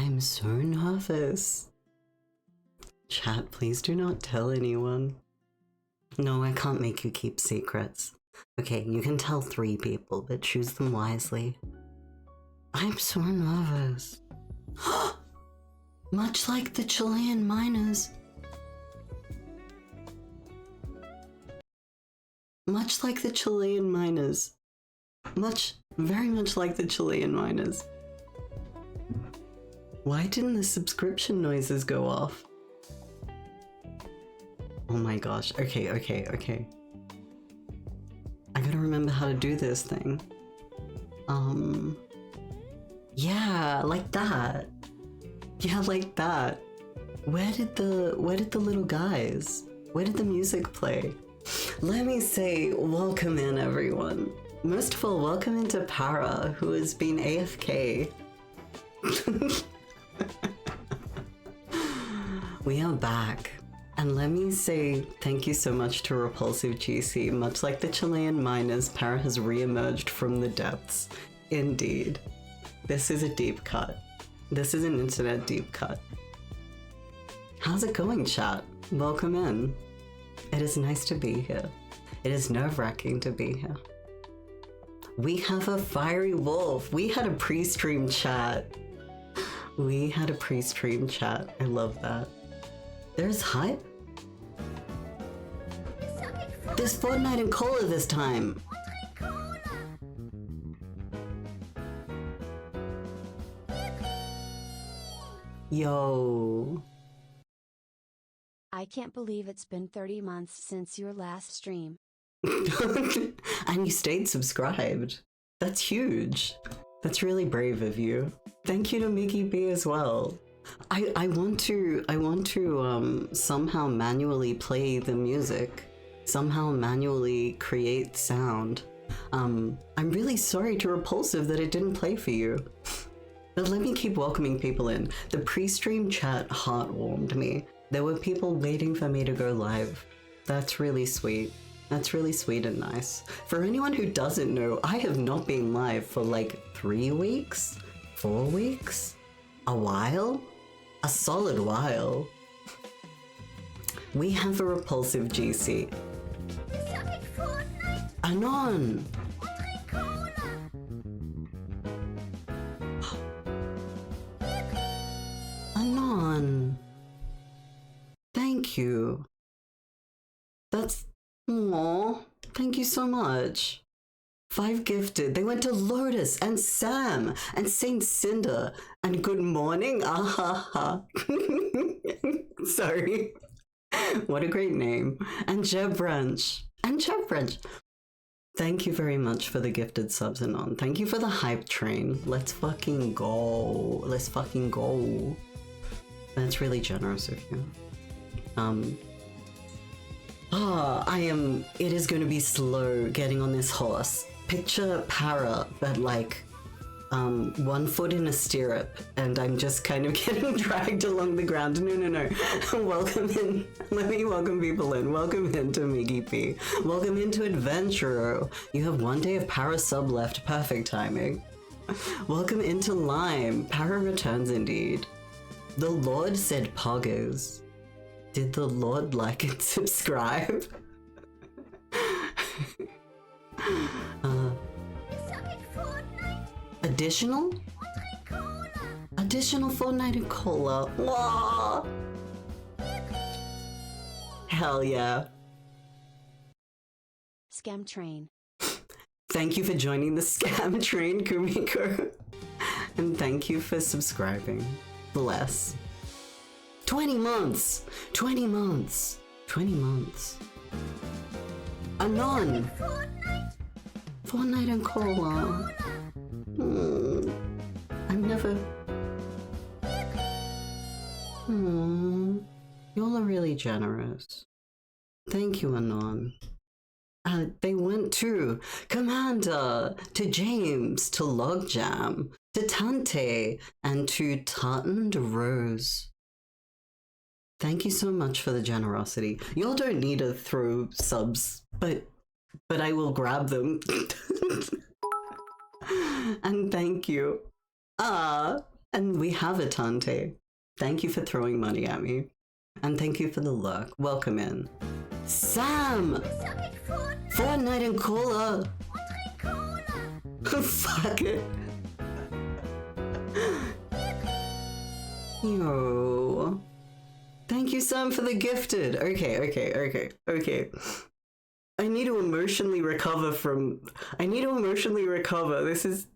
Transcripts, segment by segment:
I'm so nervous. Chat, please do not tell anyone. No, I can't make you keep secrets. Okay, you can tell 3 people, but choose them wisely. I'm so nervous. Much like the Chilean miners. Much like the Chilean miners. Very much like the Chilean miners. Why didn't the subscription noises go off? Oh my gosh, okay. I gotta remember how to do this thing. Yeah, like that. Yeah, like that. Where did the little guys? Where did the music play? Let me say welcome in, everyone. Most of all, welcome into Para, who has been AFK. We are back. And let me say thank you so much to Repulsive GC. Much like the Chilean miners, Para has re-emerged from the depths. Indeed. This is a deep cut. This is an internet deep cut. How's it going, chat? Welcome in. It is nice to be here. It is nerve-wracking to be here. We have a fiery wolf. We had a pre-stream chat. I love that. There's hype? There's Fortnite and cola this time. Yo. I can't believe it's been 30 months since your last stream. And you stayed subscribed. That's huge. That's really brave of you. Thank you to Mickey B as well. I want to somehow manually play the music. Somehow manually create sound. I'm really sorry to Repulsive that it didn't play for you. But let me keep welcoming people in. The pre-stream chat heartwarmed me. There were people waiting for me to go live. That's really sweet. That's really sweet and nice. For anyone who doesn't know, I have not been live for like 3 weeks? 4 weeks? A while? A solid while. We have a Repulsive GC. Anon! Anon! Thank you. That's... Aww. Thank you so much. 5 gifted. They went to Lotus and Sam and Saint Cinder and good morning. Ahaha. Sorry. What a great name. And Jeb Branch. Thank you very much for the gifted subs, Anon. Thank you for the hype train. Let's fucking go. Let's fucking go. That's really generous of you. It is going to be slow getting on this horse. Picture Para, but like, 1 foot in a stirrup, and I'm just kind of getting dragged along the ground. No. Welcome in. Let me welcome people in. Welcome into Miggy P. Welcome into Adventuro. You have 1 day of Para sub left. Perfect timing. Welcome into Lime. Para returns indeed. The Lord said poggers. Did the Lord like and subscribe? Additional? Additional Fortnite and cola. Whoa! Hell yeah. Scam train. Thank you for joining the scam train, Kumiko. And thank you for subscribing. Bless. 20 months! 20 months! 20 months. Anon! Fortnite and cola. I'm never... Y'all are really generous. Thank you, Anon. They went to Commander, to James, to Logjam, to Tante, and to Tartaned Rose. Thank you so much for the generosity. Y'all don't need to throw subs, but I will grab them. And thank you. And we have a Tante. Thank you for throwing money at me. And thank you for the lurk. Welcome in. Sam! Fortnite and Cola! Fuck it. Yo. Thank you, Sam, for the gifted. Okay. I need to emotionally recover. This is...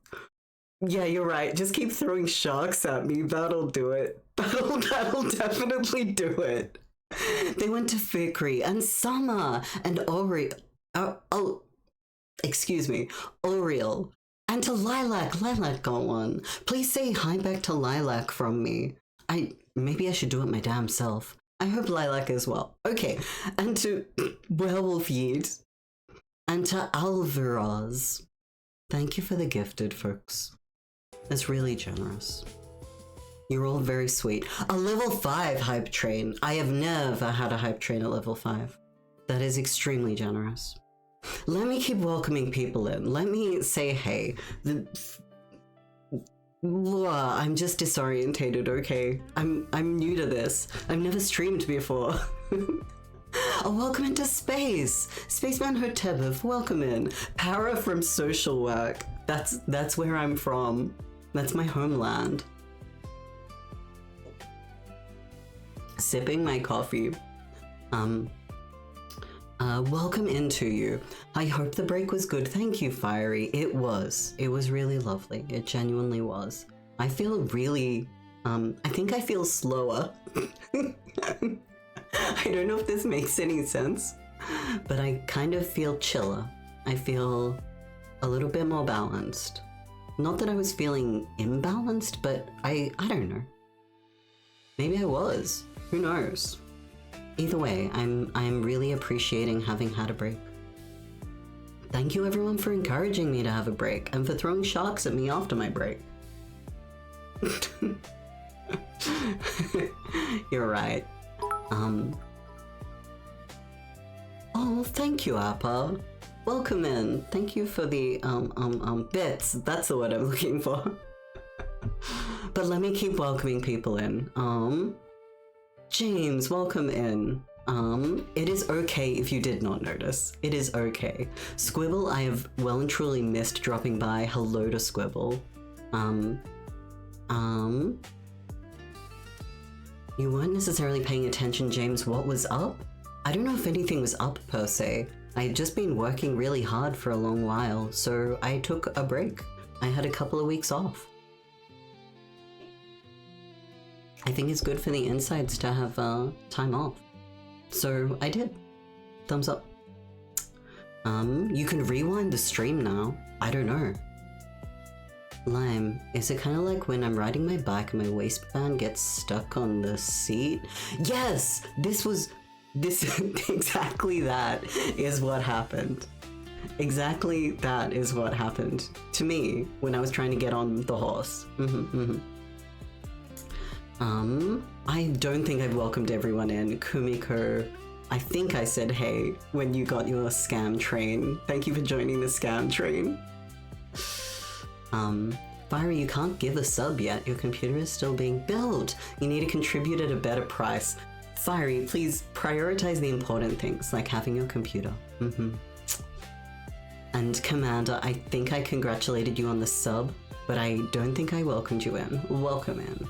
Yeah, you're right. Just keep throwing sharks at me. That'll do it. That'll definitely do it. They went to Fikri and Summer and Oriel. And to Lilac. Lilac got one. Please say hi back to Lilac from me. Maybe I should do it my damn self. I hope Lilac as well. Okay. And to Werewolf Yeet. And to Alvaraz. Thank you for the gifted, folks. That's really generous. You're all very sweet. A level 5 hype train. I have never had a hype train at level 5. That is extremely generous. Let me keep welcoming people in. Let me say hey. I'm just disorientated, okay? I'm new to this. I've never streamed before. Oh, welcome into space. Spaceman Hotebov, welcome in. Para from social work. That's where I'm from. That's my homeland. Sipping my coffee. Welcome into you. I hope the break was good. Thank you, Fiery. It was. It was really lovely. It genuinely was. I feel really, I think I feel slower. I don't know if this makes any sense, but I kind of feel chiller. I feel a little bit more balanced. Not that I was feeling imbalanced, but I don't know. Maybe I was. Who knows? Either way, I'm really appreciating having had a break. Thank you everyone for encouraging me to have a break and for throwing sharks at me after my break. You're right. Oh, thank you, Appa. Welcome in. Thank you for the bits. That's the word I'm looking for. But let me keep welcoming people in. James, welcome in. It is okay if you did not notice. It is okay. Squibble, I have well and truly missed dropping by. Hello to Squibble. You weren't necessarily paying attention, James. What was up? I don't know if anything was up per se. I had just been working really hard for a long while, so I took a break. I had a couple of weeks off. I think it's good for the insides to have time off. So I did. Thumbs up. You can rewind the stream now. I don't know. Lime, is it kind of like when I'm riding my bike and my waistband gets stuck on the seat? Yes! This exactly that is what happened. Exactly that is what happened to me when I was trying to get on the horse. I don't think I've welcomed everyone in. Kumiko, I think I said hey when you got your scam train. Thank you for joining the scam train. Fiery, you can't give a sub yet. Your computer is still being built. You need to contribute at a better price. Fiery, please prioritize the important things, like having your computer. And Commander, I think I congratulated you on the sub, but I don't think I welcomed you in. Welcome in.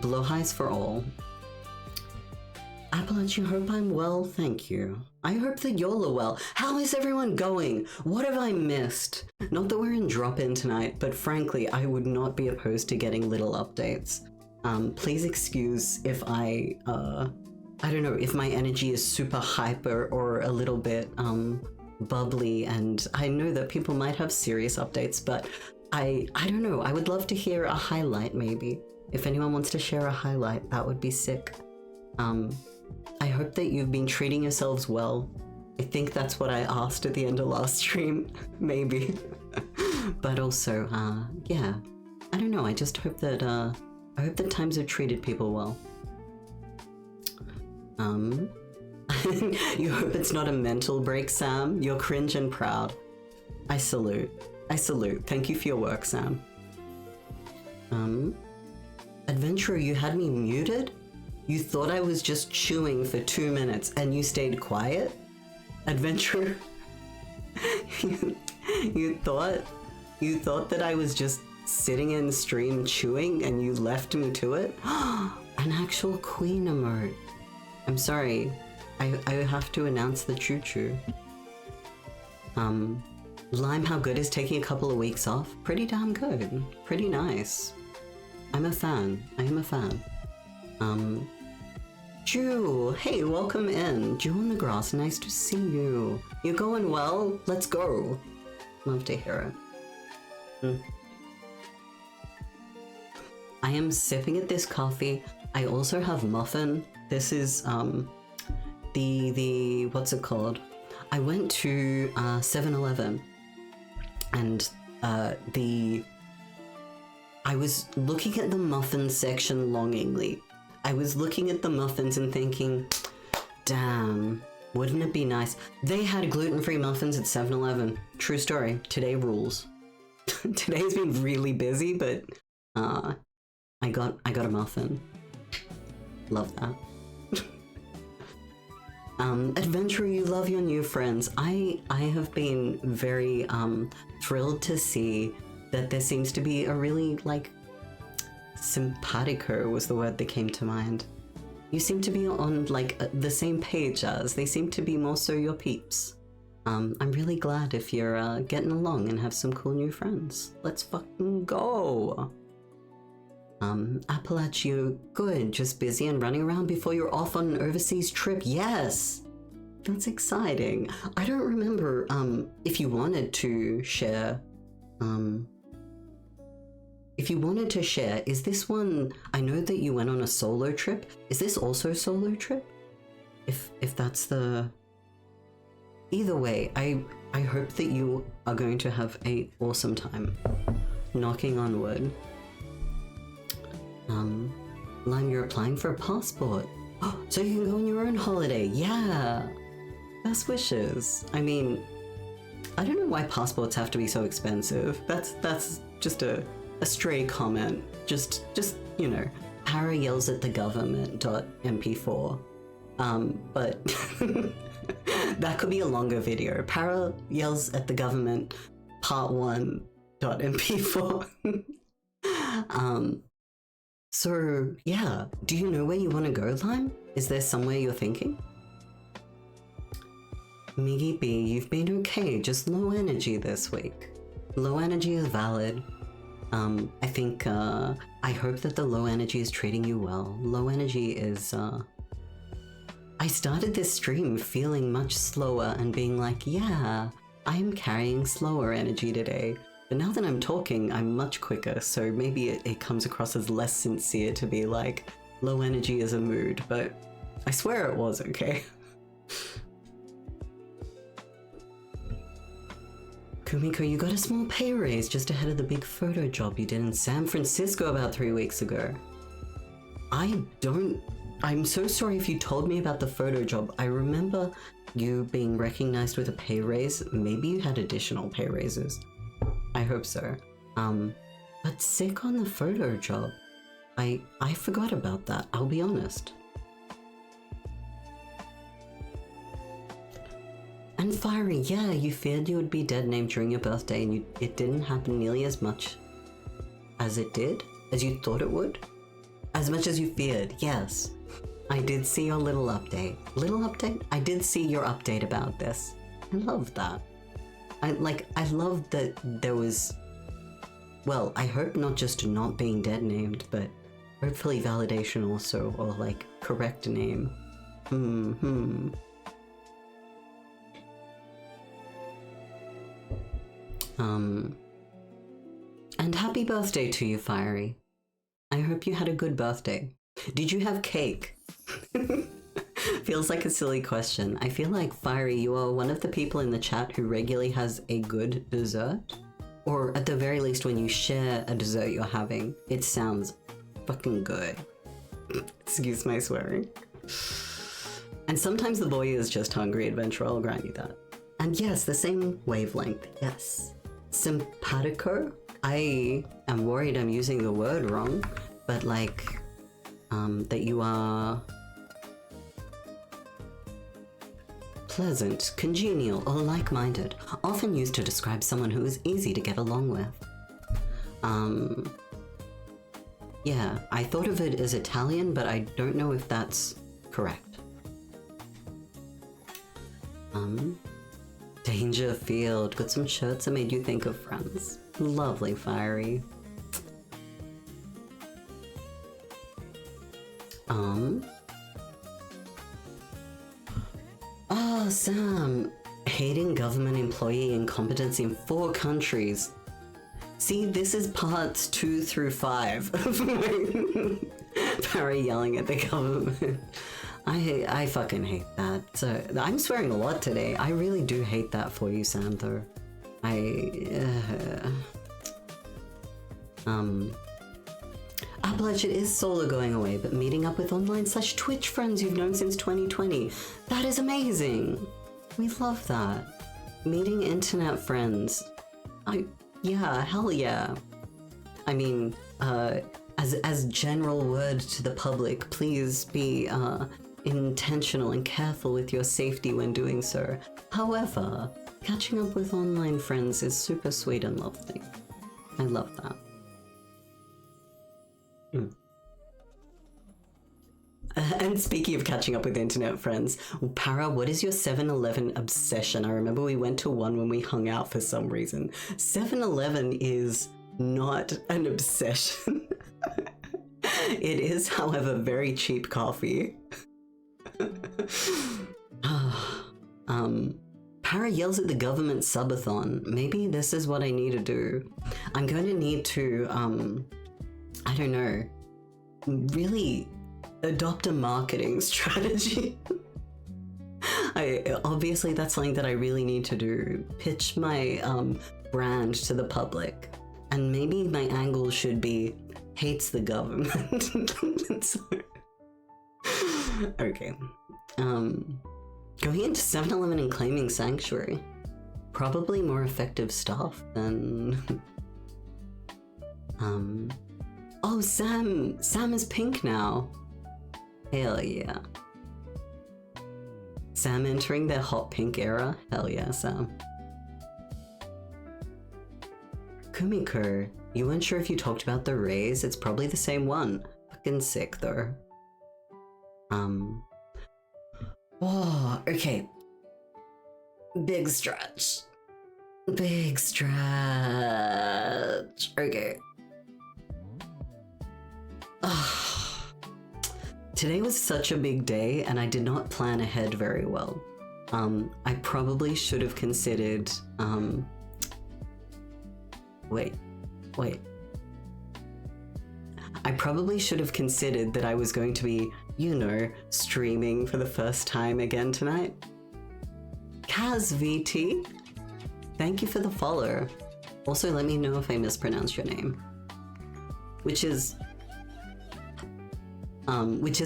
Blow highs for all. Appalachian, hope I'm well, thank you. I hope that you're well. How is everyone going? What have I missed? Not that we're in drop-in tonight, but frankly, I would not be opposed to getting little updates. Please excuse if I don't know, if my energy is super hyper or a little bit, bubbly, and I know that people might have serious updates, but I don't know, I would love to hear a highlight maybe. If anyone wants to share a highlight, that would be sick. I hope that you've been treating yourselves well. I think that's what I asked at the end of last stream, maybe. But also, yeah, I don't know, I just hope that, I hope that times have treated people well. You hope it's not a mental break, Sam. You're cringe and proud. I salute. I salute. Thank you for your work, Sam. Adventurer, you had me muted? You thought I was just chewing for 2 minutes and you stayed quiet? Adventurer, you thought that I was just sitting in stream chewing and you left me to it? An actual queen emote. I'm sorry. I have to announce the choo-choo. Lime, how good is taking a couple of weeks off? Pretty damn good. Pretty nice. I'm a fan. I am a fan. Jew, hey, welcome in. Jew on the grass, nice to see you. You going well? Let's go. Love to hear it. I am sipping at this coffee. I also have muffin. This is the what's it called? I went to 7-Eleven and I was looking at the muffin section longingly. I was looking at the muffins and thinking, damn, wouldn't it be nice? They had gluten-free muffins at 7-Eleven. True story. Today rules. Today's been really busy, but I got a muffin. Love that. Adventurer, you love your new friends. I have been very thrilled to see that there seems to be a really, like, simpatico was the word that came to mind. You seem to be on, like, the same page as. They seem to be more so your peeps. I'm really glad if you're getting along and have some cool new friends. Let's fucking go! Appalachio, good. Just busy and running around before you're off on an overseas trip. Yes! That's exciting. I don't remember, if you wanted to share, is this one, I know that you went on a solo trip. Is this also a solo trip? If that's the... Either way, I hope that you are going to have an awesome time. Knocking on wood. Lime, you're applying for a passport. Oh, so you can go on your own holiday. Yeah. Best wishes. I mean, I don't know why passports have to be so expensive. That's just a stray comment. Just you know, Para yells at the government.mp4. But that could be a longer video. Para yells at the government part 1.mp4. So yeah, do you know where you want to go, Lime? Is there somewhere you're thinking? Miggy B, you've been okay, just low energy this week. Low energy is valid. I think, I hope that the low energy is treating you well. Low energy is, I started this stream feeling much slower and being like, yeah, I'm carrying slower energy today. But now that I'm talking, I'm much quicker, so maybe it comes across as less sincere to be like, low energy is a mood, but I swear it was, okay? Kumiko, you got a small pay raise just ahead of the big photo job you did in San Francisco about 3 weeks ago. I'm so sorry if you told me about the photo job. I remember you being recognized with a pay raise. Maybe you had additional pay raises. I hope so. But sick on the photo job. I forgot about that, I'll be honest. And Fiery, yeah, you feared you would be dead named during your birthday and it didn't happen nearly as much as it did? As you thought it would? As much as you feared, yes. I did see your little update. Little update? I did see your update about this. I love that. I love that there was, well, I hope not just not being dead named, but hopefully validation also, or like correct name. And happy birthday to you, Fiery. I hope you had a good birthday. Did you have cake? Feels like a silly question. I feel like, Fiery, you are one of the people in the chat who regularly has a good dessert. Or at the very least, when you share a dessert you're having, it sounds fucking good. Excuse my swearing. And sometimes the boy is just hungry, Adventurer, I'll grant you that. And yes, the same wavelength, yes. Simpatico? I am worried I'm using the word wrong, but like, that you are pleasant, congenial, or like-minded, often used to describe someone who is easy to get along with. Yeah, I thought of it as Italian, but I don't know if that's correct. Dangerfield. Got some shirts that made you think of friends. Lovely, Fiery. Oh, Sam. Hating government employee incompetence in 4 countries. See, this is parts 2 through 5 of my Barry yelling at the government. I fucking hate that. So I'm swearing a lot today. I really do hate that for you, Sam, though. Appalachia is solo going away, but meeting up with online/Twitch friends you've known since 2020. That is amazing. We love that. Meeting internet friends. Yeah, hell yeah. I mean, as general word to the public, please be intentional and careful with your safety when doing so. However, catching up with online friends is super sweet and lovely. I love that. And speaking of catching up with internet friends, Para, what is your 7-Eleven obsession? I remember we went to one when we hung out for some reason. 7-Eleven is not an obsession. It is, however, very cheap coffee. Para yells at the government subathon. Maybe this is what I need to do. I'm going to need to, I don't know, really adopt a marketing strategy. Obviously that's something that I really need to do. Pitch my brand to the public. And maybe my angle should be hates the government. So, okay. Going into 7-Eleven and claiming sanctuary. Probably more effective stuff than... Oh, Sam is pink now. Hell yeah. Sam entering their hot pink era? Hell yeah, Sam. Kumiko, you weren't sure if you talked about the raise? It's probably the same one. Fucking sick though. Oh, okay. Big stretch. Big stretch. Okay. Today was such a big day and I did not plan ahead very well. I probably should have considered, wait. I probably should have considered that I was going to be, you know, streaming for the first time again tonight. Kaz VT, thank you for the follow. Also, let me know if I mispronounced your name. Which is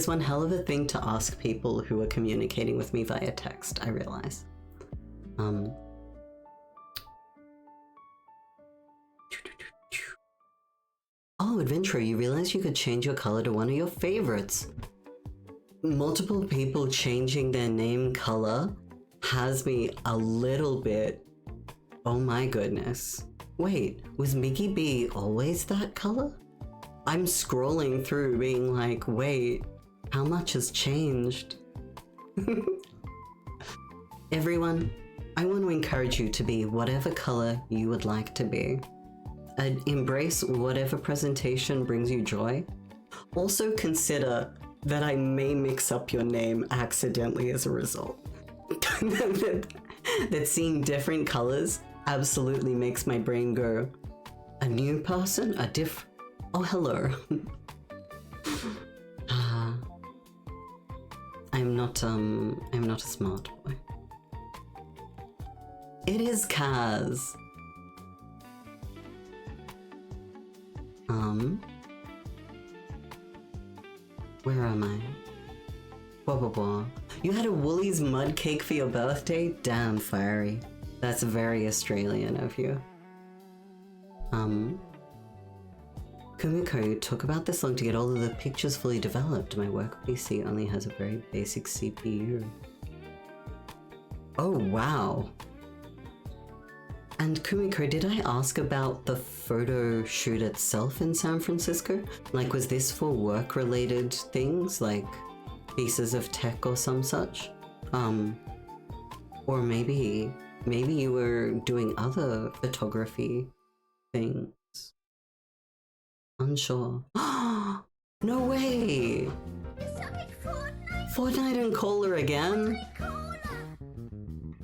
one hell of a thing to ask people who are communicating with me via text, I realize. Oh, Adventurer, you realize you could change your color to one of your favorites. Multiple people changing their name color has me a little bit... Oh my goodness. Wait, was Mickey B always that color? I'm scrolling through being like, wait, how much has changed? Everyone, I want to encourage you to be whatever color you would like to be. Embrace whatever presentation brings you joy. Also consider that I may mix up your name accidentally as a result. that seeing different colors absolutely makes my brain go, a new person? Oh, hello. I'm not a smart boy. It is Kaz. Where am I? Blah. You had a Woolies mud cake for your birthday? Damn, Fiery. That's very Australian of you. Kumiko, you took about this long to get all of the pictures fully developed. My work PC only has a very basic CPU. Oh, wow. And Kumiko, did I ask about the photo shoot itself in San Francisco? Like, was this for work-related things, like pieces of tech or some such? Or maybe you were doing other photography things. Unsure. No way! Fortnite and Cola again?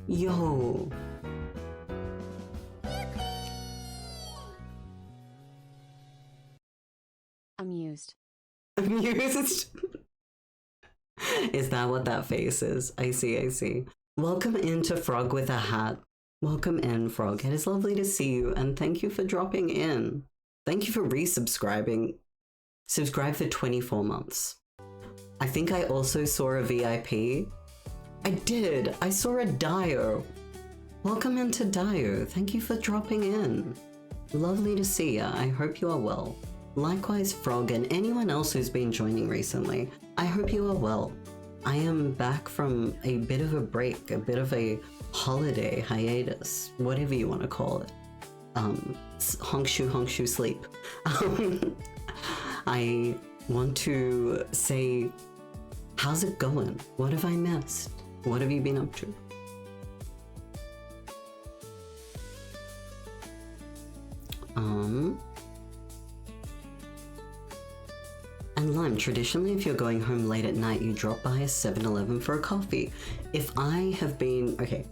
Yo. Amused. Amused? Is that what that face is? I see. Welcome into Frog with a Hat. Welcome in, Frog. It is lovely to see you, and thank you for dropping in. Thank you for resubscribing. Subscribe for 24 months. I think I also saw a VIP. I did. I saw a Dio. Welcome into Dio. Thank you for dropping in. Lovely to see ya. I hope you are well. Likewise, Frog, and anyone else who's been joining recently. I hope you are well. I am back from a bit of a break, a bit of a holiday hiatus, whatever you want to call it. Honkshu sleep. I want to say, how's it going? What have I missed? What have you been up to? And Lime, traditionally if you're going home late at night, you drop by a 7-Eleven for a coffee. If I have been, okay.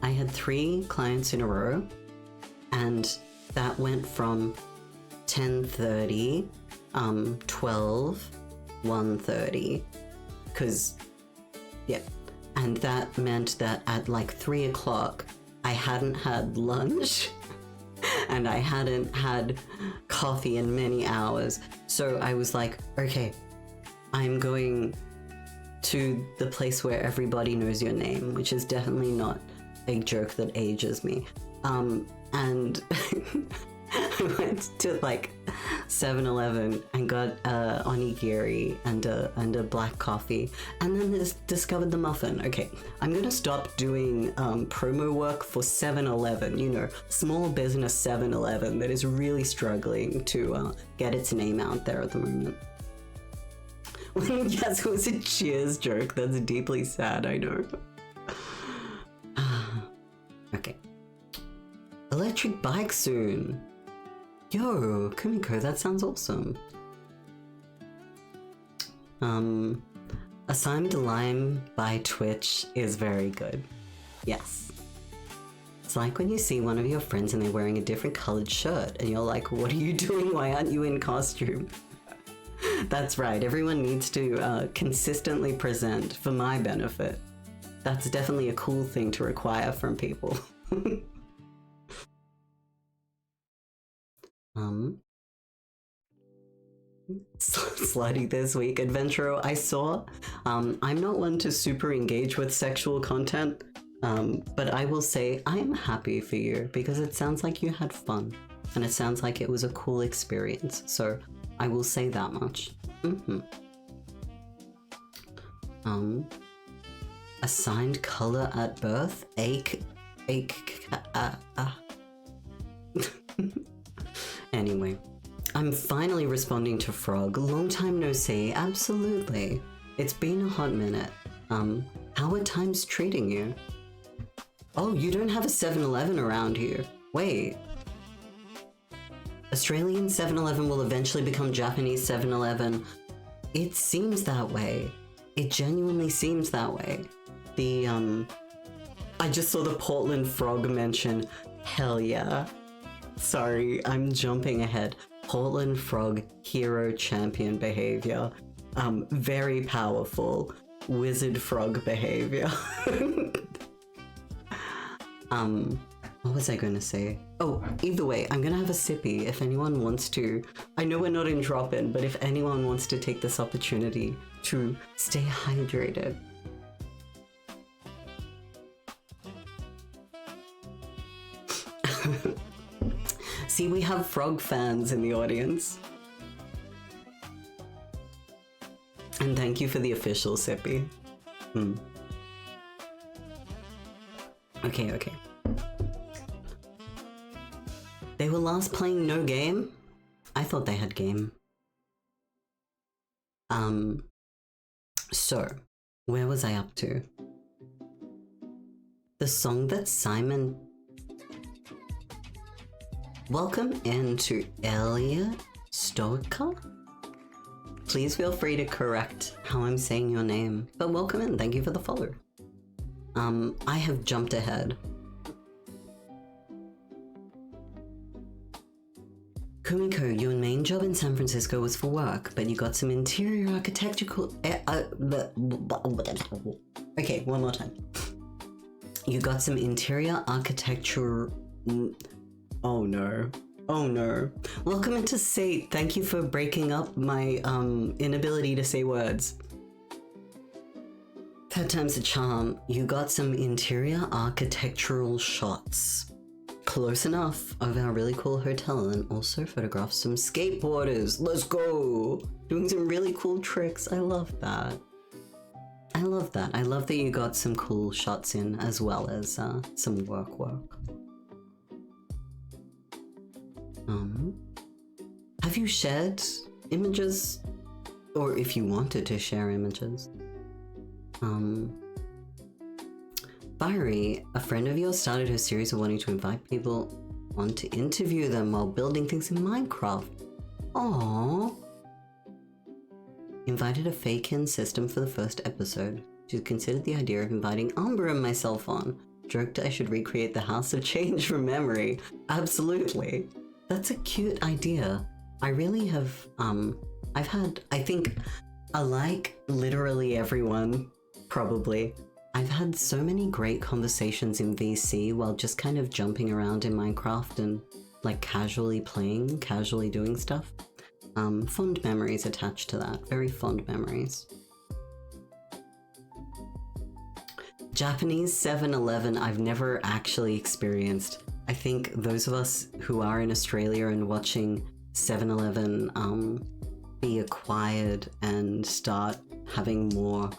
I had 3 clients in a row, and that went from 10:30, 12, 1:30, because, yeah. And that meant that at like 3 o'clock, I hadn't had lunch and I hadn't had coffee in many hours. So I was like, okay, I'm going to the place where everybody knows your name, which is definitely not a joke that ages me. And I went to like 7-Eleven and got onigiri and a black coffee, and then discovered the muffin. Okay, I'm gonna stop doing promo work for 7-Eleven, you know, small business 7-Eleven that is really struggling to get its name out there at the moment. Yes, it was a Cheers joke. That's deeply sad, I know. Okay. Electric bike soon. Yo, Kumiko, that sounds awesome. Assigned Lime by Twitch is very good. Yes. It's like when you see one of your friends and they're wearing a different colored shirt and you're like, what are you doing? Why aren't you in costume? That's right, everyone needs to consistently present for my benefit. That's definitely a cool thing to require from people. Slutty this week, Adventurer. I saw, I'm not one to super engage with sexual content, but I will say I am happy for you because it sounds like you had fun and it sounds like it was a cool experience. So I will say that much. Assigned color at birth? Anyway, I'm finally responding to Frog. Long time no see. Absolutely. It's been a hot minute. How are times treating you? Oh, you don't have a 7-Eleven around here. Wait. Australian 7-Eleven will eventually become Japanese 7-Eleven. It seems that way. It genuinely seems that way. I just saw the Portland Frog mention. Hell yeah. Sorry, I'm jumping ahead. Portland Frog, hero champion behavior. Very powerful wizard frog behavior. What was I going to say? Oh, either way, I'm going to have a sippy if anyone wants to. I know we're not in drop-in, but if anyone wants to take this opportunity to stay hydrated. See, we have frog fans in the audience. And thank you for the official sippy. Okay. They were last playing no game? I thought they had game. So, where was I up to? The song that Simon... Welcome into Elliot Stoker? Please feel free to correct how I'm saying your name, but welcome in, thank you for the follow. I have jumped ahead. Kumiko, your main job in San Francisco was for work, but you got some interior architectural... Okay, one more time. You got some interior architecture... Oh no. Welcome into Sate. Thank you for breaking up my inability to say words. Third time's a charm. You got some interior architectural shots. Close enough of our really cool hotel, and also photographed some skateboarders. Let's go! Doing some really cool tricks. I love that. I love that you got some cool shots in, as well as some work. Have you shared images? Or if you wanted to share images? Fiery, a friend of yours started her series of wanting to invite people on to interview them while building things in Minecraft. Aww. Invited a fake-in system for the first episode. She considered the idea of inviting Amber and myself on. Joked I should recreate the House of Change from memory. Absolutely. That's a cute idea. I really have, I think, like literally everyone, probably, I've had so many great conversations in VC while just kind of jumping around in Minecraft and like casually playing, casually doing stuff. Fond memories attached to that, very fond memories. Japanese 7-Eleven I've never actually experienced. I think those of us who are in Australia and watching 7-Eleven be acquired and start having more,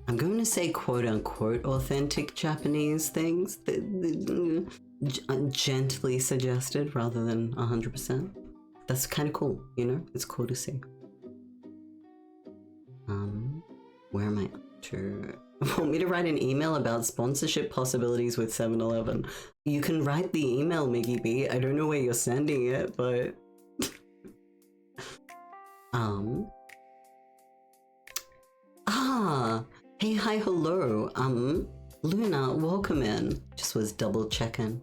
I'm going to say quote-unquote authentic Japanese things, gently suggested rather than 100%. That's kind of cool, you know? It's cool to see. Where am I up to? Want me to write an email about sponsorship possibilities with 7-Eleven? You can write the email, Miggy B. I don't know where you're sending it, but... Hey, hi, hello. Luna, welcome in. Just was double checking.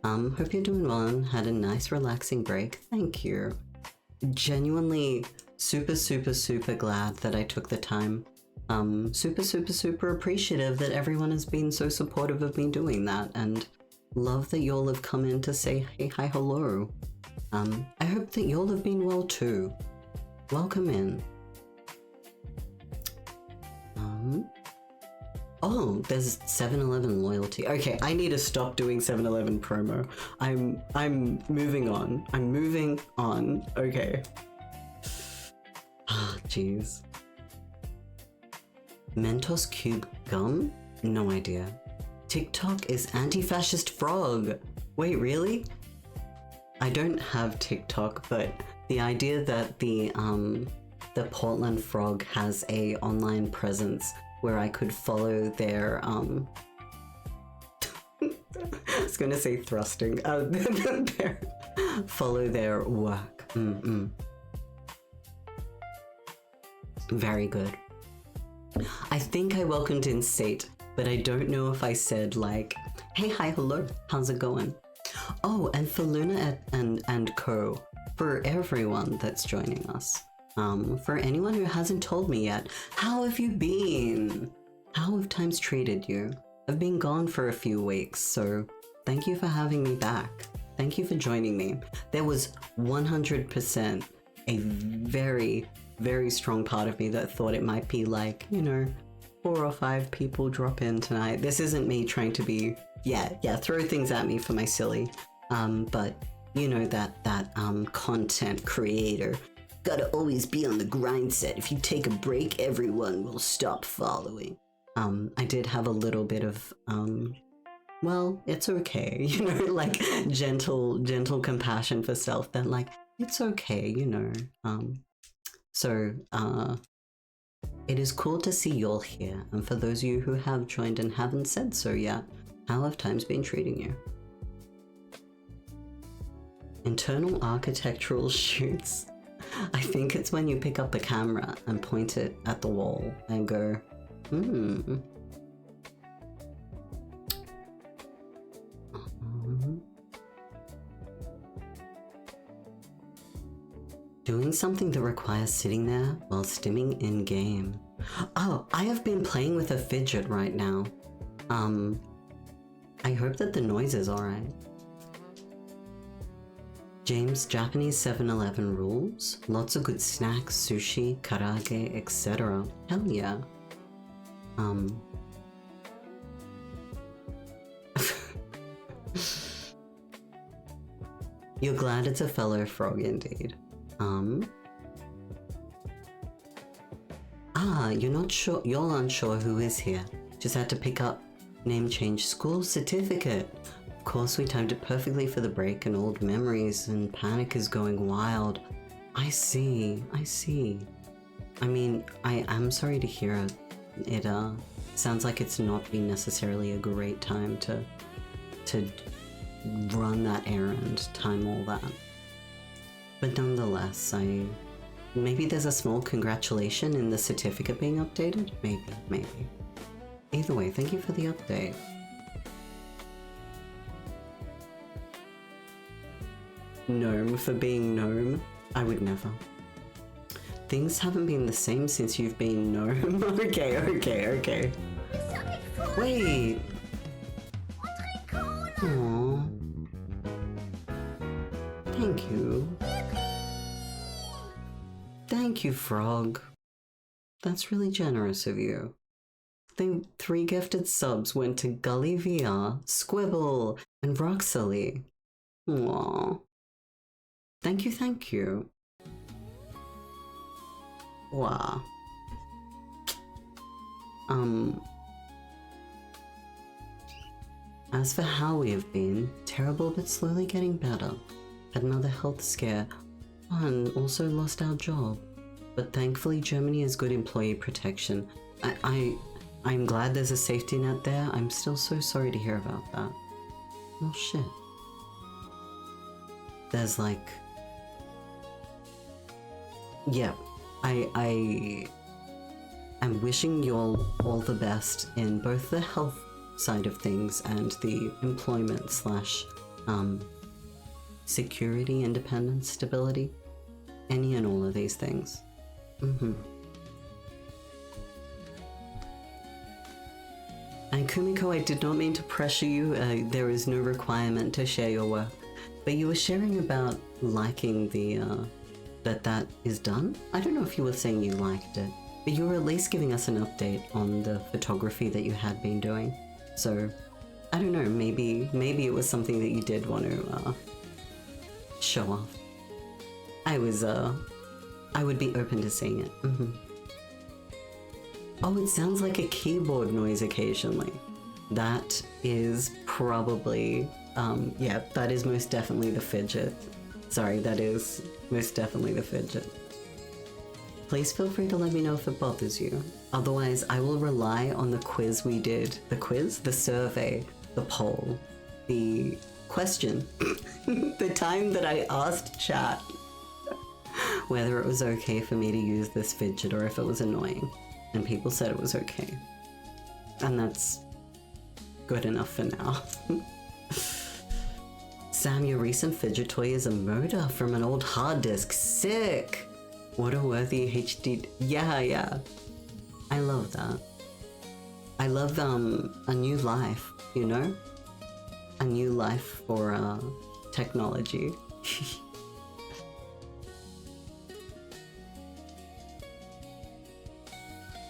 Hope you're doing well and had a nice relaxing break. Thank you. Genuinely super glad that I took the time. Super appreciative that everyone has been so supportive of me doing that, and love that y'all have come in to say hey, hi, hello. I hope that y'all have been well too. Welcome in. Oh, there's 7-Eleven loyalty. Okay, I need to stop doing 7-Eleven promo. I'm moving on. I'm moving on. Okay. Ah, jeez. Mentos Cube Gum? No idea. TikTok is anti-fascist frog. Wait, really? I don't have TikTok, but the idea that the Portland Frog has a online presence where I could follow their I was gonna say thrusting. Follow their work. Very good. I think I welcomed in Sate, but I don't know if I said like, hey, hi, hello, how's it going? Oh, and for Luna and Co, for everyone that's joining us. For anyone who hasn't told me yet, how have you been? How have times treated you? I've been gone for a few weeks, so thank you for having me back. Thank you for joining me. There was 100% a very strong part of me that thought it might be like, 4 or 5 people drop in tonight. This isn't me trying to be, throw things at me for my silly. But You know, that content creator. Gotta always be on the grind set. If you take a break, everyone will stop following. I did have a little bit of, well, it's okay, you know, like gentle compassion for self that like, it's okay, you know. So, it is cool to see you all here. And for those of you who have joined and haven't said so yet, how have times been treating you? Internal architectural shoots. I think it's when you pick up the camera and point it at the wall and go, Doing something that requires sitting there while stimming in-game. Oh, I have been playing with a fidget right now. I hope that the noise is alright. James, Japanese 7-Eleven rules. Lots of good snacks, sushi, karaage, etc. Hell yeah. You're glad it's a fellow frog indeed. You're unsure who is here. Just had to pick up name change school certificate. Of course we timed it perfectly for the break and old memories and panic is going wild. I see. I mean, I am sorry to hear it. It sounds like it's not been necessarily a great time to run that errand, time all that. But nonetheless, maybe there's a small congratulation in the certificate being updated? Maybe. Either way, thank you for the update. Gnome for being gnome? I would never. Things haven't been the same since you've been gnome. Okay. Wait. Aww. Thank you. Thank you, Frog. That's really generous of you. The 3 gifted subs went to Gully VR, Squibble, and Roxley. Aww. Thank you. Wow. As for how we have been, terrible but slowly getting better. Had another health scare, and also lost our job. But thankfully Germany has good employee protection. I'm glad there's a safety net there. I'm still so sorry to hear about that. Oh shit. There's like... Yeah, I am wishing you all the best in both the health side of things and the employment / security, independence, stability. Any and all of these things. And Kumiko, I did not mean to pressure you. There is no requirement to share your work. But you were sharing about liking the, that is done? I don't know if you were saying you liked it, but you were at least giving us an update on the photography that you had been doing. So, I don't know, maybe it was something that you did want to, show off. I would be open to seeing it. Oh, it sounds like a keyboard noise occasionally. That is probably, yeah, that is most definitely the fidget. Sorry, that is most definitely the fidget. Please feel free to let me know if it bothers you. Otherwise, I will rely on the quiz we did. The quiz? The survey, the poll, the question, the time that I asked chat whether it was okay for me to use this fidget or if it was annoying. And people said it was okay. And that's good enough for now. Sam, your recent fidget toy is a motor from an old hard disk. Sick! What a worthy HD... Yeah. I love that. I love, a new life, you know? A new life for, technology.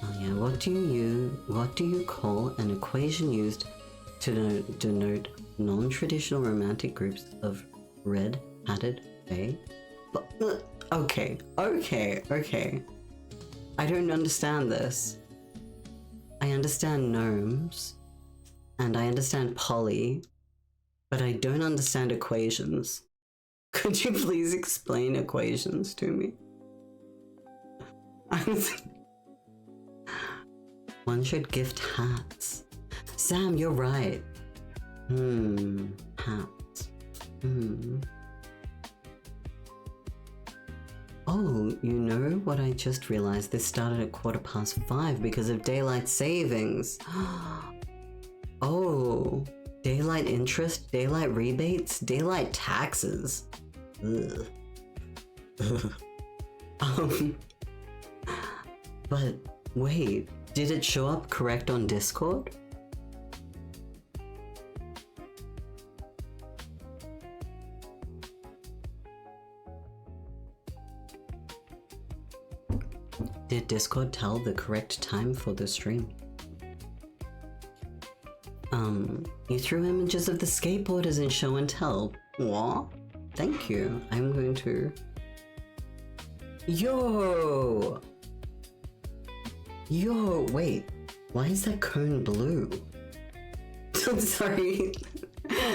Oh yeah, what do you call an equation used to denote non-traditional romantic groups of red, Hatted Bay? Okay. I don't understand this. I understand gnomes, and I understand poly, but I don't understand equations. Could you please explain equations to me? One should gift hats. Sam, you're right. Hats. Oh, you know what I just realized? This started at 5:15 because of daylight savings. Oh, daylight interest, daylight rebates, daylight taxes. Ugh. But wait, did it show up correct on Discord? Did Discord tell the correct time for the stream? You threw images of the skateboarders in show and tell. What? Thank you. I'm going to... Yo, wait. Why is that cone blue? I'm sorry.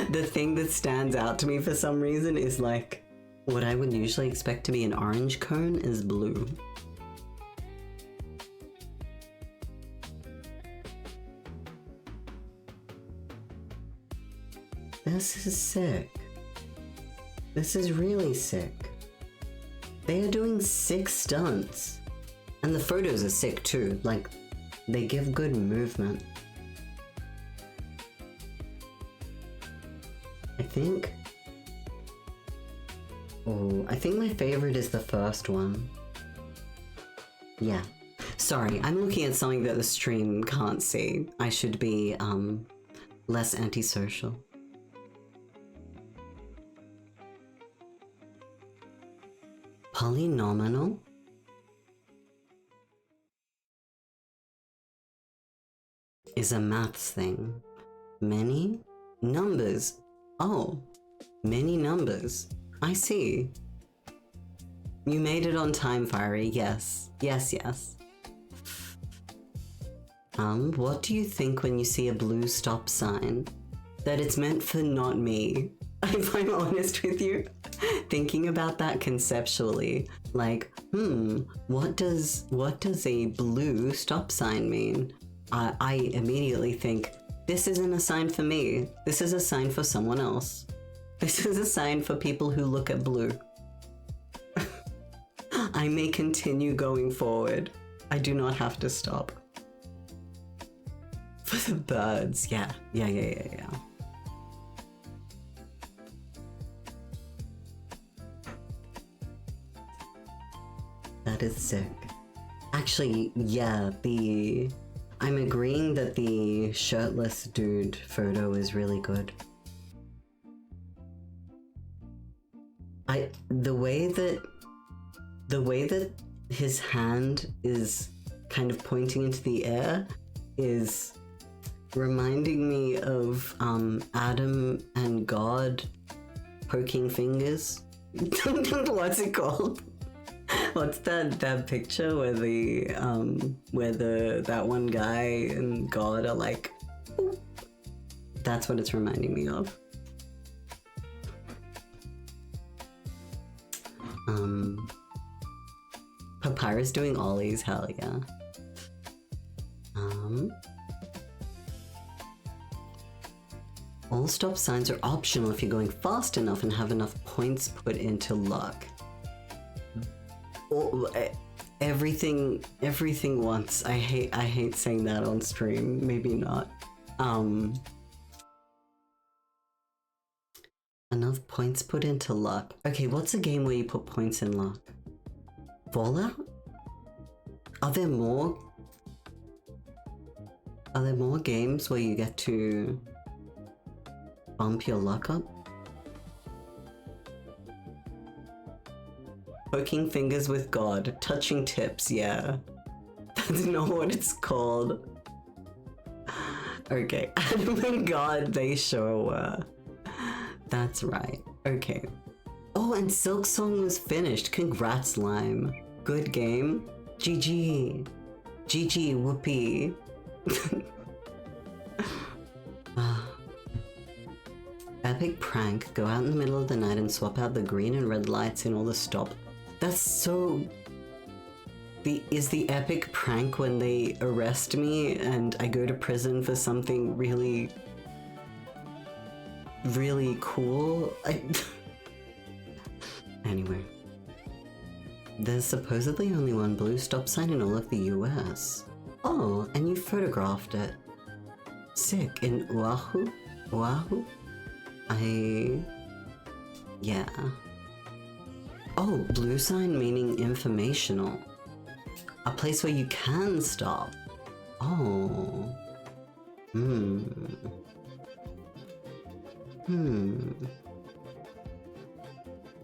The thing that stands out to me for some reason is like, what I would usually expect to be an orange cone is blue. This is sick. This is really sick. They are doing sick stunts. And the photos are sick too. Like, they give good movement. I think my favorite is the first one. Yeah. Sorry, I'm looking at something that the stream can't see. I should be, less antisocial. Polynomial? Is a maths thing. Many numbers. Oh, many numbers. I see. You made it on time, Fiery. Yes. Yes. What do you think when you see a blue stop sign? That it's meant for not me. If I'm honest with you, thinking about that conceptually, like, what does a blue stop sign mean? I immediately think, this isn't a sign for me. This is a sign for someone else. This is a sign for people who look at blue. I may continue going forward. I do not have to stop. For the birds, yeah. That is sick. Actually, yeah, I'm agreeing that the shirtless dude photo is really good. The way that his hand is kind of pointing into the air is reminding me of Adam and God poking fingers. What's it called? What's that picture where that one guy and God are like, ooh. That's what it's reminding me of. Papyrus doing ollies, hell yeah. All stop signs are optional if you're going fast enough and have enough points put into luck. Everything once. I hate saying that on stream. Maybe not. Enough points put into luck. Okay, what's a game where you put points in luck? Fallout? Are there more games where you get to bump your luck up? Poking fingers with God. Touching tips, yeah. That's not what it's called. Okay, Adam and God, they sure were. That's right. Okay. Oh, and Silk Song was finished. Congrats, Lime. Good game. GG. GG, whoopee. Epic prank. Go out in the middle of the night and swap out the green and red lights in all the stop. That's so... Is the epic prank when they arrest me and I go to prison for something really... really cool? Anyway. There's supposedly only one blue stop sign in all of the US. Oh, and you photographed it. Sick. In Oahu? Oahu? Yeah. Oh, blue sign meaning informational. A place where you can stop. Oh.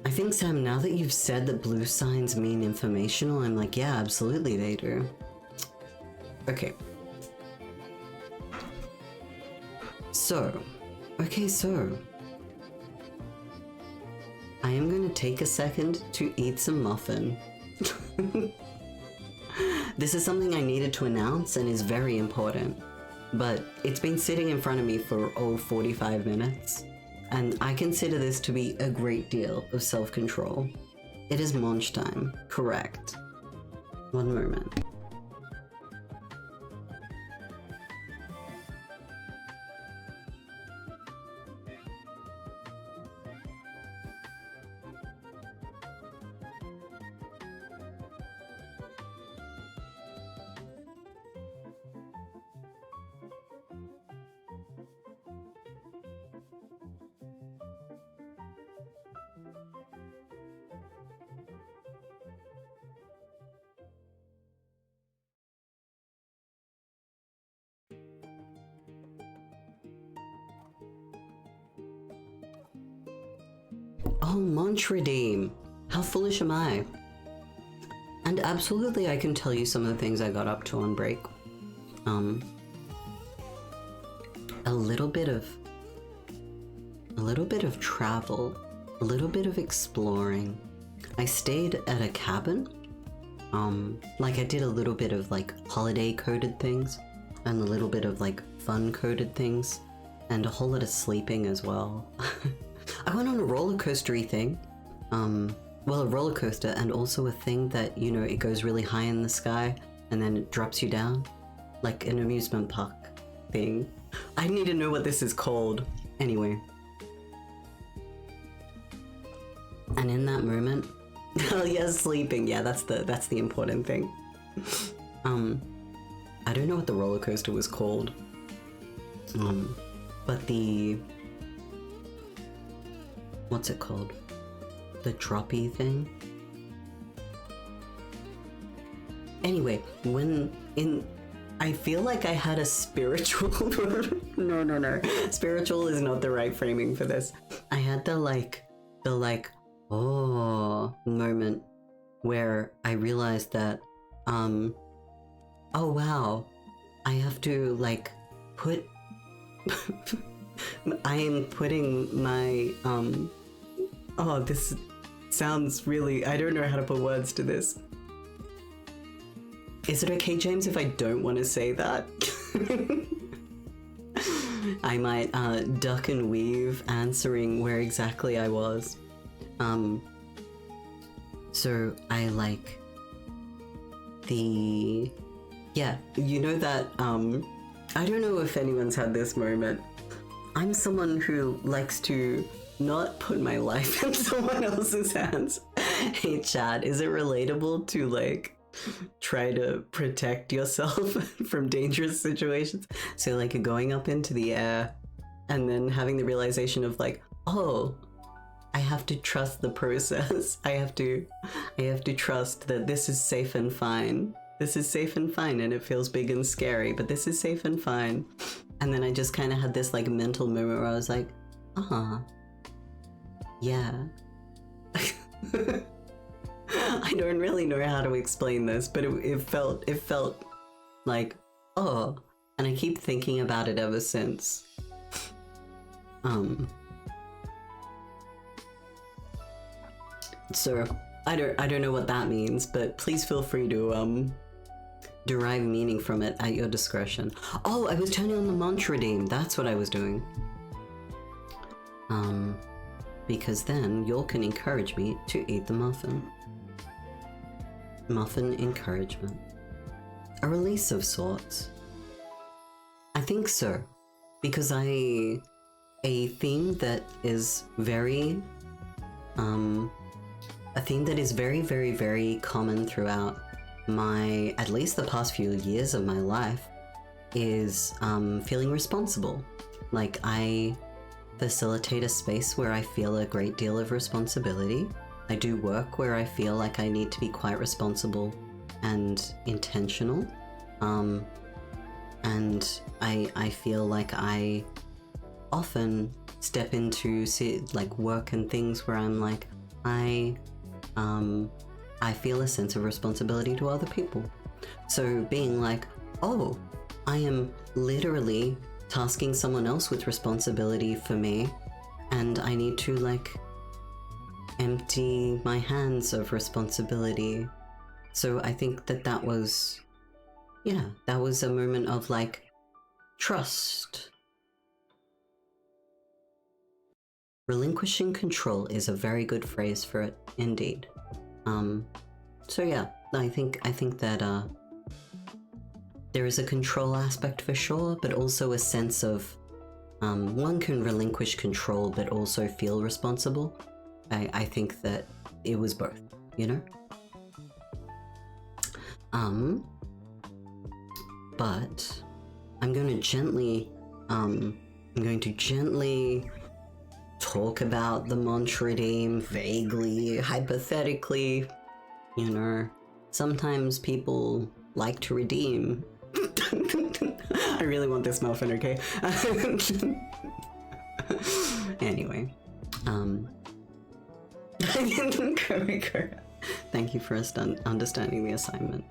I think, Sam, now that you've said that blue signs mean informational, I'm like, yeah, absolutely they do. Okay. So. I am gonna take a second to eat some muffin. This is something I needed to announce and is very important, but it's been sitting in front of me for 45 minutes, and I consider this to be a great deal of self-control. It is munch time, correct. One moment. Oh, munch redeem. How foolish am I? And absolutely I can tell you some of the things I got up to on break. A little bit of travel, a little bit of exploring. I stayed at a cabin. Like I did a little bit of like holiday coded things and a little bit of like fun coded things and a whole lot of sleeping as well. I went on a roller coaster-y thing. Well, a roller coaster and also a thing that, you know, it goes really high in the sky and then it drops you down. Like an amusement park thing. I need to know what this is called. Anyway. And in that moment, oh yeah, sleeping. Yeah, that's the important thing. I don't know what the roller coaster was called. But the... what's it called? The droppy thing? Anyway, I feel like I had a spiritual... No. Spiritual is not the right framing for this. I had the oh moment where I realized that, oh wow, I have to like put... I am putting my, oh, this sounds really, I don't know how to put words to this. Is it okay, James, if I don't want to say that? I might duck and weave answering where exactly I was. So I like the, yeah, you know that, I don't know if anyone's had this moment. I'm someone who likes to not put my life in someone else's hands. Hey Chad, is it relatable to like try to protect yourself from dangerous situations? So like going up into the air and then having the realization of like, oh, I have to trust the process. I have to trust that this is safe and fine. This is safe and fine, and it feels big and scary, but this is safe and fine. And then I just kind of had this like mental moment where I was like, yeah. I don't really know how to explain this, but it felt like, oh, and I keep thinking about it ever since. So I don't know what that means, but please feel free to derive meaning from it at your discretion. Oh, I was turning on the mantra redeem. That's what I was doing. Because then you can encourage me to eat the muffin. Muffin encouragement. A release of sorts. I think so. Because a theme that is very very, very, very common throughout at least the past few years of my life is feeling responsible. Like, I facilitate a space where I feel a great deal of responsibility. I do work where I feel like I need to be quite responsible and intentional. And I feel like I often step into work and things where I'm like, I feel a sense of responsibility to other people. So being like, oh, I am literally tasking someone else with responsibility for me, and I need to empty my hands of responsibility. So I think that was a moment of trust. Relinquishing control is a very good phrase for it, indeed. So yeah, I think that there is a control aspect for sure, but also a sense of one can relinquish control but also feel responsible. I think that it was both, you know? But I'm going to gently talk about the mantra redeem vaguely, hypothetically. You know, sometimes people like to redeem. I really want this muffin, okay? Anyway, thank you for understanding the assignment.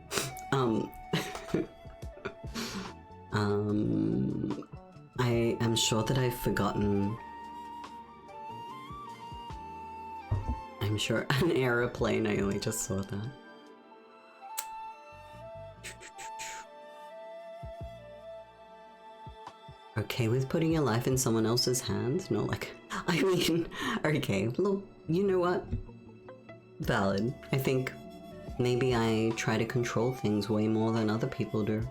I am sure that I've forgotten. I'm sure an aeroplane. I only just saw that. Okay with putting your life in someone else's hands? No, I mean, okay, look, you know what? Valid. I think maybe I try to control things way more than other people do.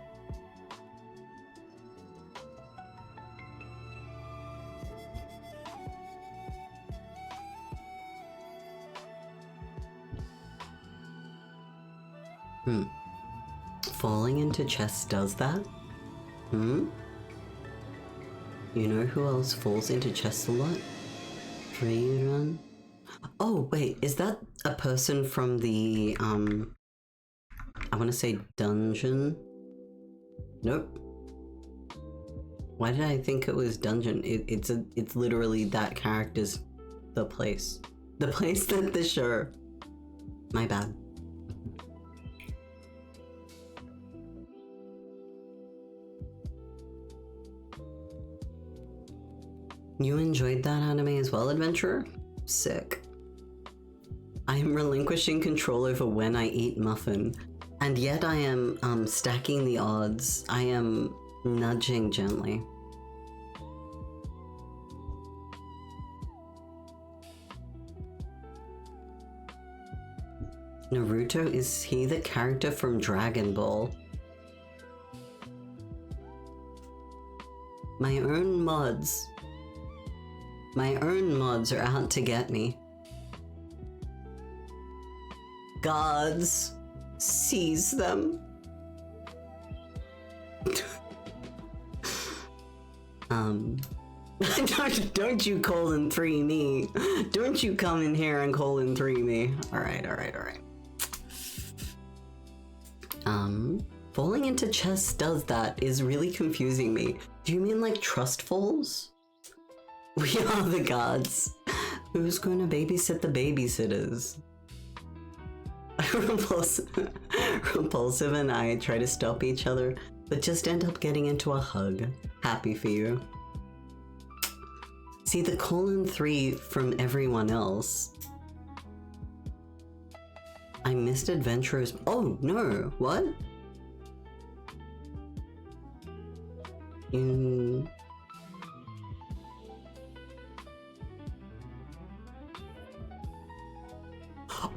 Falling into chess does that? You know who else falls into chess a lot? Freerun? Oh, wait, is that a person from the, I want to say dungeon? Nope. Why did I think it was dungeon? It's literally that character's the place. The place that the show. My bad. You enjoyed that anime as well, Adventurer? Sick. I am relinquishing control over when I eat muffin, and yet I am stacking the odds. I am nudging gently. Naruto, is he the character from Dragon Ball? My own mods are out to get me. Gods, seize them. Don't you colon 3 me. Don't you come in here and colon 3 me. Alright. Falling into chess does that is really confusing me. Do you mean like trust falls? We are the gods. Who's going to babysit the babysitters? Repulsive and I try to stop each other, but just end up getting into a hug. Happy for you. See, the colon 3 from everyone else I missed Adventurers. Oh no, what?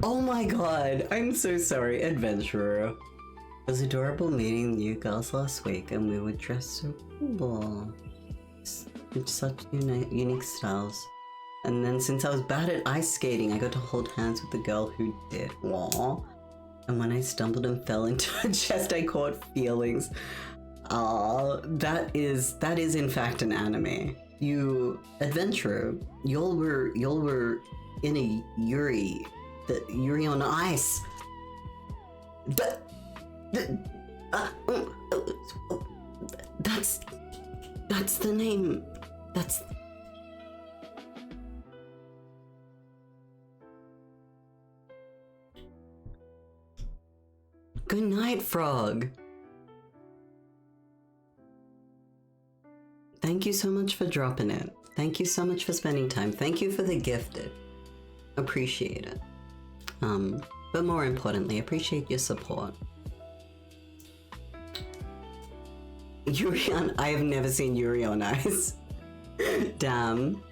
Oh my god, I'm so sorry, Adventurer. It was adorable meeting you girls last week, and we were dressed so cool. It's such unique styles. And then since I was bad at ice skating, I got to hold hands with the girl who did. Aww. And when I stumbled and fell into her chest, I caught feelings. That is in fact an anime. You, Adventurer, y'all were in a Yuri on Ice. That's the name. That's. Good night, Frog. Thank you so much for dropping it. Thank you so much for spending time. Thank you for the gifted. Appreciate it. But more importantly, appreciate your support. Yuri on... I have never seen Yuri on Ice. Damn.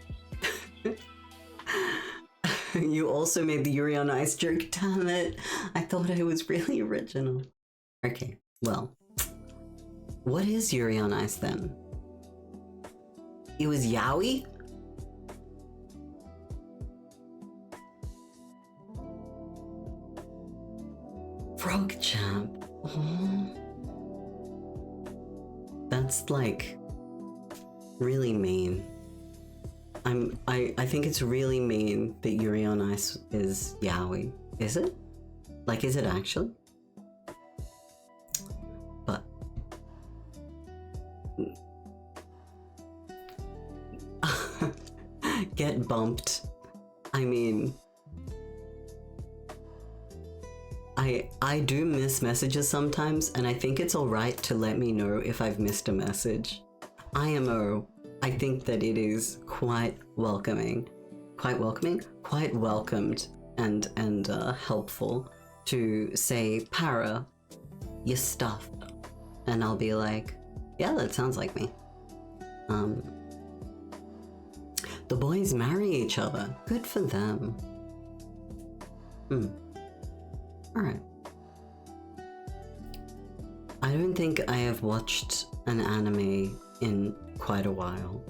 You also made the Yuri on Ice joke, damn it. I thought it was really original. Okay, well. What is Yuri on Ice then? It was yaoi? Frog champ. Oh. That's like really mean. I think it's really mean that Yuri on Ice is yaoi. Is it? Like, is it actually? But get bumped. I mean, I do miss messages sometimes, and I think it's alright to let me know if I've missed a message. IMO, I think that it is quite welcoming, quite welcomed and helpful to say, Para, you're stuffed. And I'll be like, yeah, that sounds like me. The boys marry each other. Good for them. Alright. I don't think I have watched an anime in quite a while.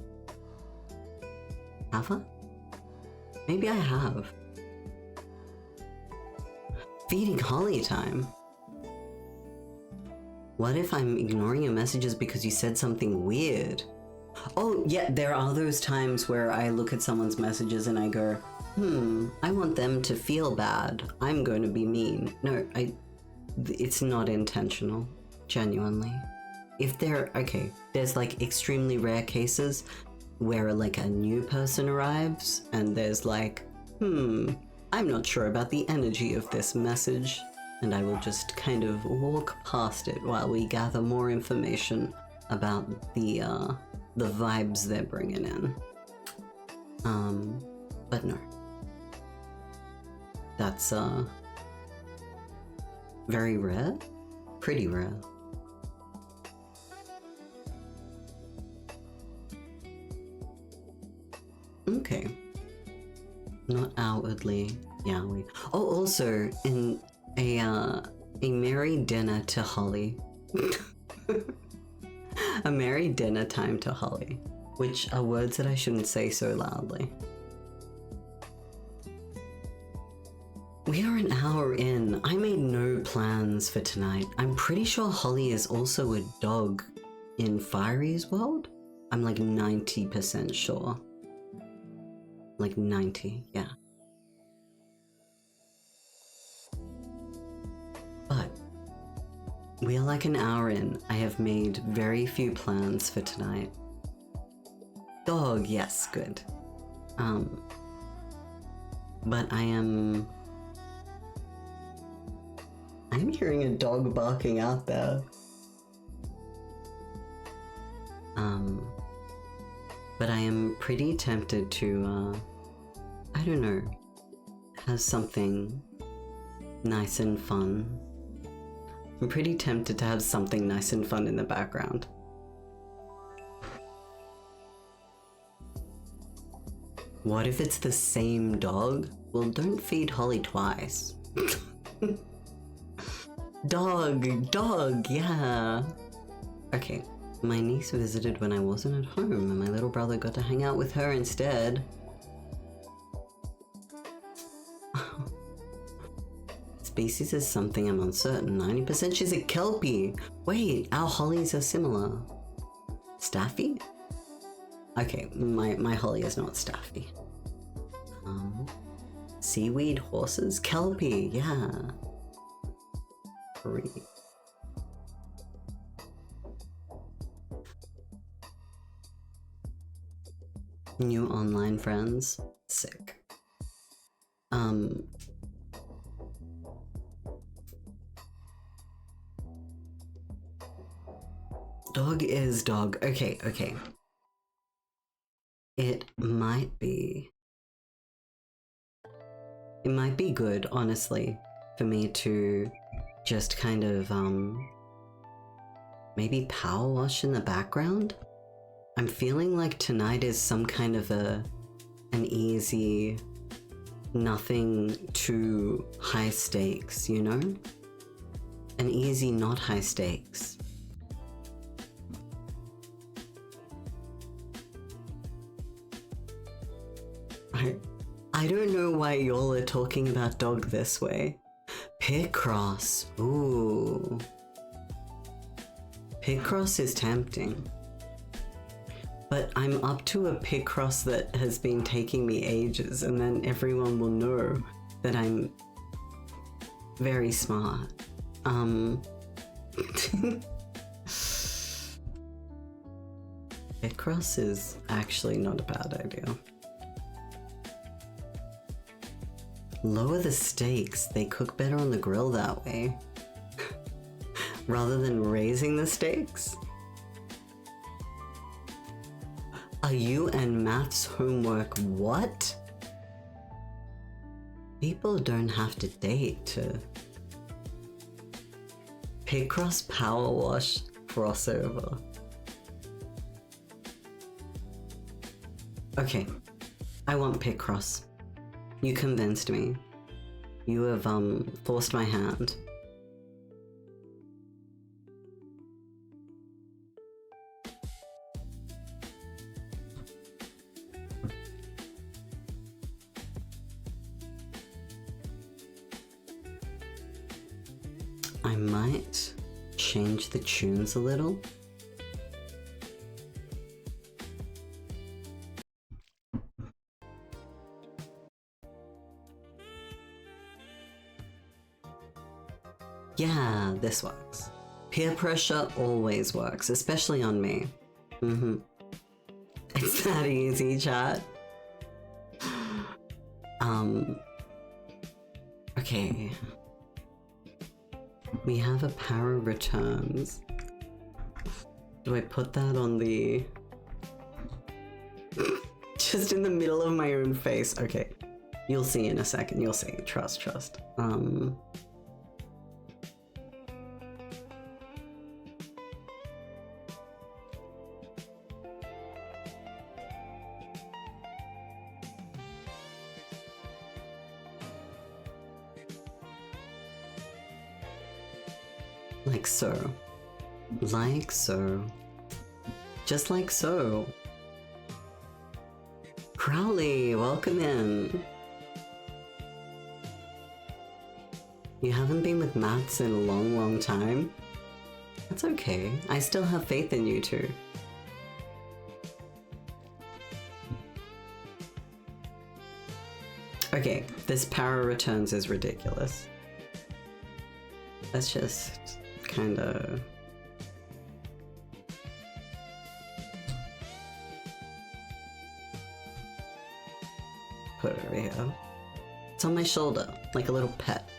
Have I? Maybe I have. Feeding Holly time. What if I'm ignoring your messages because you said something weird? Oh, yeah, there are those times where I look at someone's messages and I go, I want them to feel bad. I'm going to be mean. No, it's not intentional, genuinely. If there's like extremely rare cases where like a new person arrives and there's like, I'm not sure about the energy of this message, and I will just kind of walk past it while we gather more information about the vibes they're bringing in. But no. That's very rare? Pretty rare. Okay. Not outwardly yaoi. Oh, also in a merry dinner to Holly. A merry dinner time to Holly, which are words that I shouldn't say so loudly. We are an hour in. I made no plans for tonight. I'm pretty sure Holly is also a dog in Fiery's world. I'm like 90% sure. Like 90, yeah. But we are like an hour in. I have made very few plans for tonight. Dog, yes, good. But I'm hearing a dog barking out there. But I am pretty tempted to, I don't know, have something nice and fun. I'm pretty tempted to have something nice and fun in the background. What if it's the same dog? Well, don't feed Holly twice. Dog, yeah. Okay, my niece visited when I wasn't at home and my little brother got to hang out with her instead. Species is something I'm uncertain. 90% she's a Kelpie. Wait, our Hollies are similar. Staffy? Okay, my Holly is not Staffy. Seaweed horses? Kelpie, yeah. Free. New online friends? Sick. Dog is dog. Okay. It might be good, honestly, for me to just kind of, maybe power wash in the background. I'm feeling like tonight is some kind of an easy, nothing too high stakes, you know? An easy, not high stakes. I don't know why y'all are talking about dog this way. Picross. Ooh. Picross is tempting. But I'm up to a picross that has been taking me ages, and then everyone will know that I'm very smart. Picross is actually not a bad idea. Lower the stakes. They cook better on the grill that way. Rather than raising the stakes. Are you and maths homework what? People don't have to date to... Picross power wash crossover. Okay, I want Picross. You convinced me. You have, forced my hand. I might change the tunes a little. Yeah, this works. Peer pressure always works, especially on me. It's that easy, chat. Okay. We have a para returns. Do I put that on the... Just in the middle of my own face? Okay. You'll see in a second. You'll see. Trust. Like so. Like so. Just like so. Crowley, welcome in. You haven't been with maths in a long time? That's okay. I still have faith in you two. Okay, this para returns is ridiculous. Let's just kind of... put it over here. It's on my shoulder, like a little pet.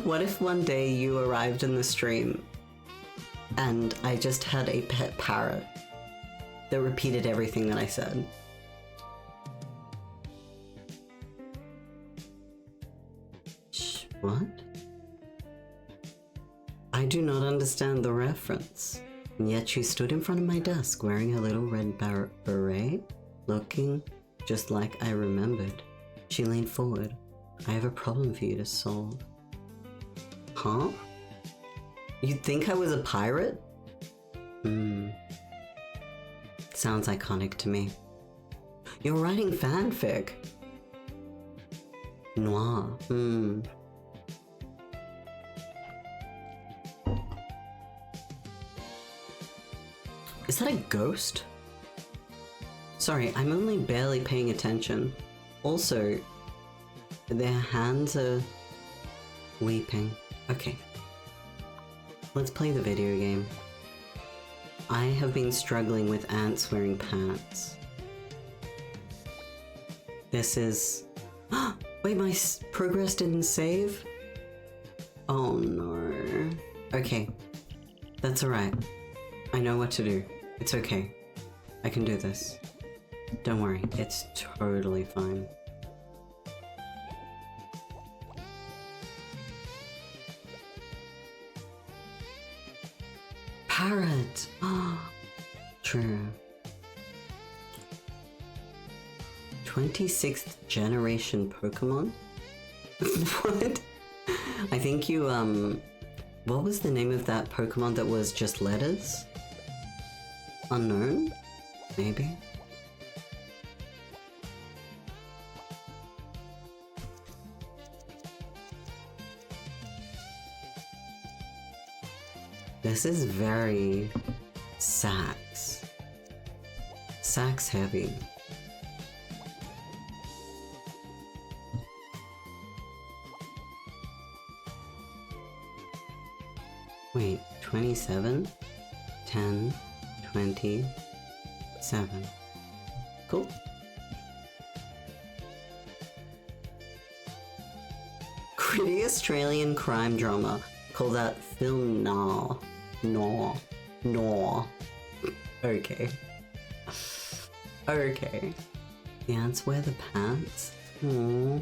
What if one day you arrived in the stream and I just had a pet parrot that repeated everything that I said? What? I do not understand the reference. And yet she stood in front of my desk wearing a little red beret, looking just like I remembered. She leaned forward. I have a problem for you to solve. Huh? You'd think I was a pirate? Sounds iconic to me. You're writing fanfic. Noir. Is that a ghost? Sorry, I'm only barely paying attention. Also, their hands are weeping. Okay. Let's play the video game. I have been struggling with ants wearing pants. This is... Wait, my progress didn't save? Oh no. Okay. That's alright. I know what to do. It's okay. I can do this. Don't worry, it's totally fine. Parrot! True. 26th generation Pokemon? What? I think you, what was the name of that Pokemon that was just letters? Unknown? Maybe? This is very sax. Sax heavy. Wait, 27? 10, 27. Cool. Gritty Australian crime drama. Call that film noir. Noir. Noir. Okay. Okay. The ants wear the pants? Aww.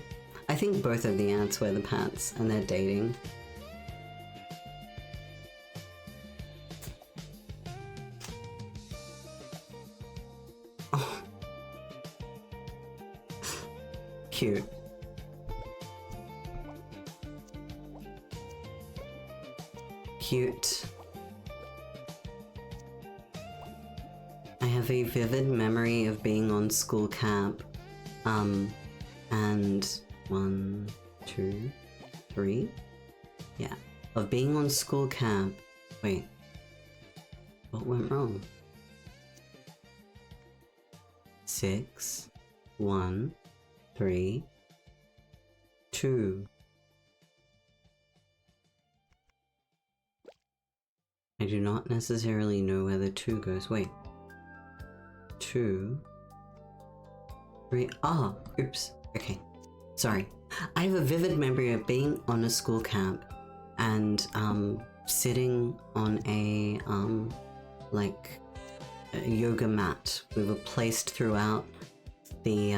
I think both of the ants wear the pants and they're dating. Oh. Cute. Cute. I have a vivid memory of being on school camp, and 1, 2, 3, yeah, of being on school camp. Wait, what went wrong? 6, 1, 3, 2. I do not necessarily know where the 2 goes. Wait. 2, 3. Ah, oops. Okay. Sorry. I have a vivid memory of being on a school camp and sitting on a like a yoga mat. We were placed throughout the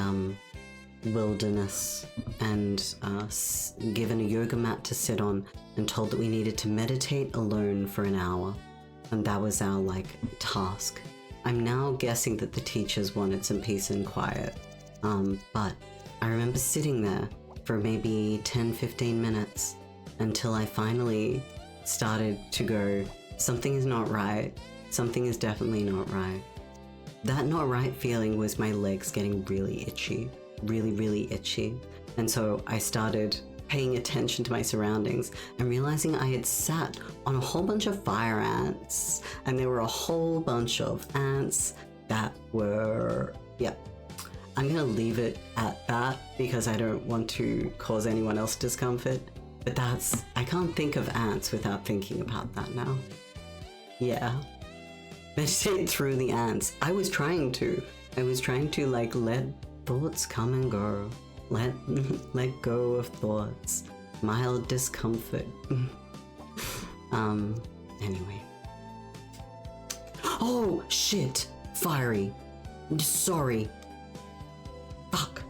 wilderness and given a yoga mat to sit on and told that we needed to meditate alone for an hour. And that was our like task. I'm now guessing that the teachers wanted some peace and quiet. But I remember sitting there for maybe 10-15 minutes until I finally started to go, something is not right. Something is definitely not right. That not right feeling was my legs getting really itchy. Really itchy. And so I started paying attention to my surroundings and realizing I had sat on a whole bunch of fire ants, and there were a whole bunch of ants that were, yeah. I'm gonna leave it at that because I don't want to cause anyone else discomfort, but I can't think of ants without thinking about that now. Yeah. Meditate through the ants. I was trying to like let thoughts come and go. Let go of thoughts. Mild discomfort. Anyway. Oh, shit. Fiery. Sorry. Fuck.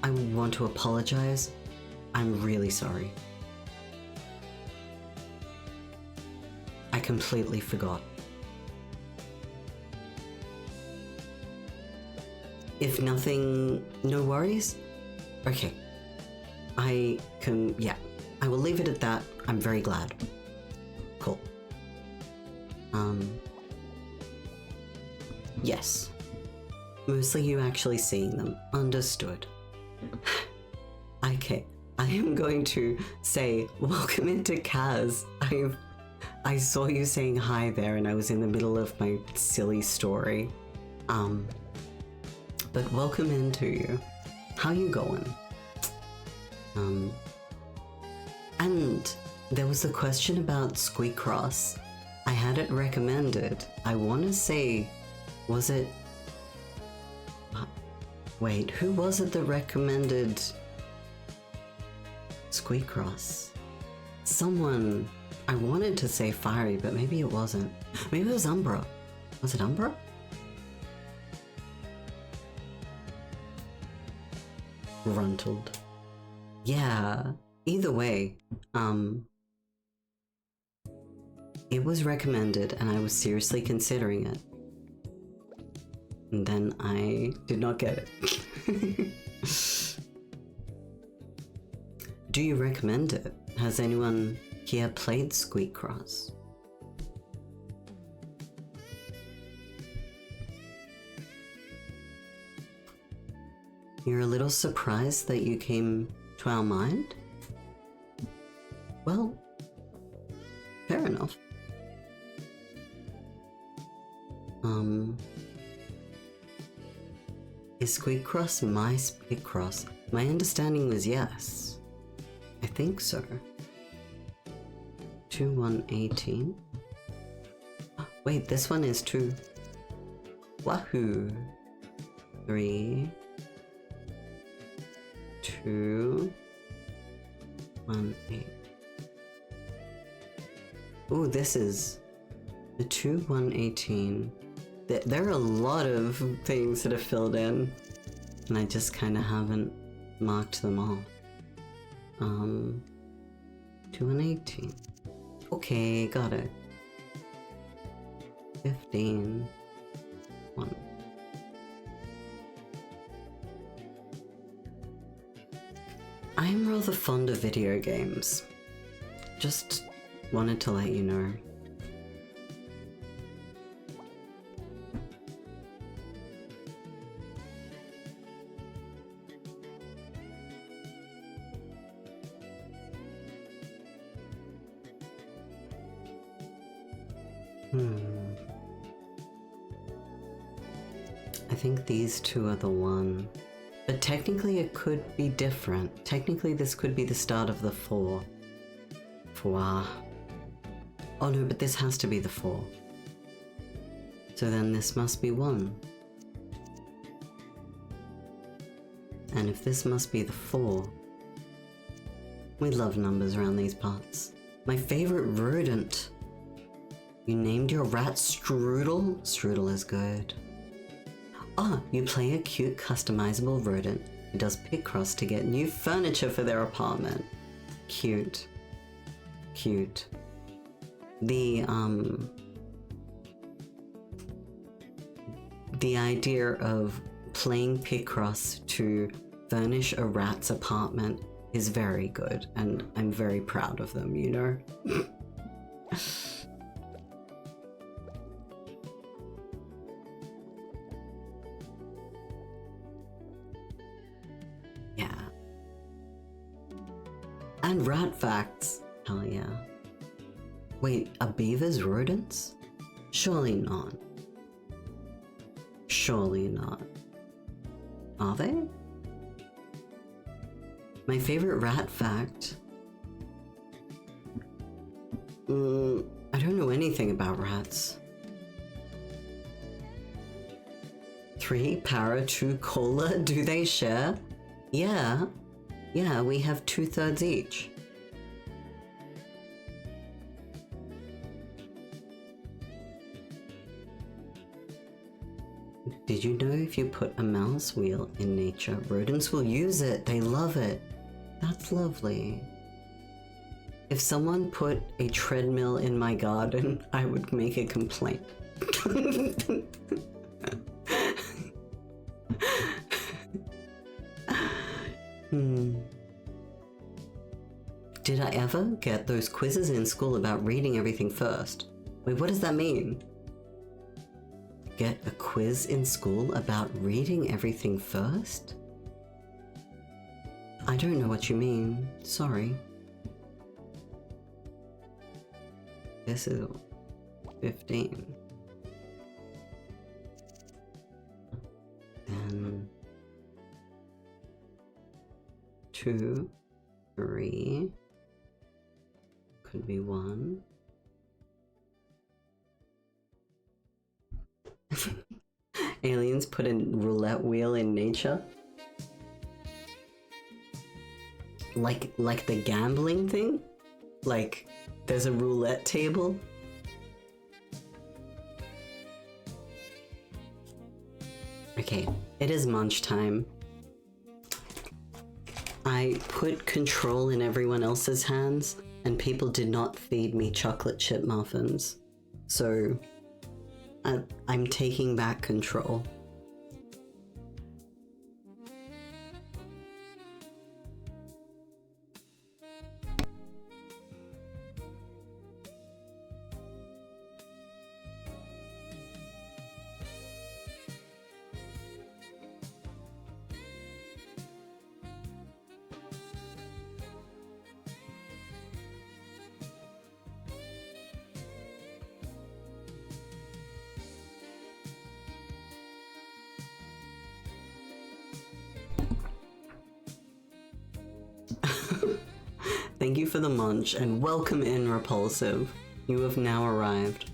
I want to apologize. I'm really sorry. I completely forgot. If nothing, no worries? Okay. I will leave it at that. I'm very glad. Cool. Yes. Mostly you actually seeing them. Understood. Okay. I am going to say, welcome into Kaz. I saw you saying hi there and I was in the middle of my silly story. But welcome into you. How you going? And there was a question about Squeakross. I had it recommended. I want to say, was it... Wait, who was it that recommended Squeakross? Someone... I wanted to say Fiery, but maybe it wasn't. Maybe it was Umbra. Was it Umbra? Runtled. Yeah, either way, it was recommended and I was seriously considering it. And then I did not get it. Do you recommend it? Has anyone here played Squeakross? You're a little surprised that you came to our mind? Well, fair enough. Is Squeakross my picross? My understanding was yes. I think so. 2118. Oh, wait, this one is 2. Wahoo! 3, 2, 1, 8. Ooh, this is the 2, 1, 18. There are a lot of things that are filled in, and I just kind of haven't marked them all. 2, 1, 18. Okay, got it. 15, 1. I'm rather fond of video games. Just wanted to let you know. I think these two are the one. But technically it could be different. Technically this could be the start of the 4. 4. Oh no, but this has to be the 4. So then this must be 1. And if this must be the 4... We love numbers around these parts. My favorite rodent. You named your rat Strudel? Strudel is good. Ah, you play a cute customizable rodent who does picross to get new furniture for their apartment. Cute. Cute. The idea of playing picross to furnish a rat's apartment is very good, and I'm very proud of them, you know? Yeah. And rat facts. Hell yeah. Wait, are beavers rodents? Surely not. Surely not. Are they? My favorite rat fact? I don't know anything about rats. 3 para, 2 cola, do they share? Yeah. Yeah, we have 2/3 each. Did Did you know if you put a mouse wheel in nature, rodents will use it? They love it. That's lovely. If someone put a treadmill in my garden, I would make a complaint. Did I ever get those quizzes in school about reading everything first? Wait, what does that mean? Get a quiz in school about reading everything first? I don't know what you mean. Sorry. This is 15. Then 2, 3. Could be 1. Aliens put a roulette wheel in nature? Like the gambling thing? Like there's a roulette table? Okay, it is munch time. I put control in everyone else's hands, and people did not feed me chocolate chip muffins. So I'm taking back control. Thank you for the munch, and welcome in, Repulsive. You have now arrived.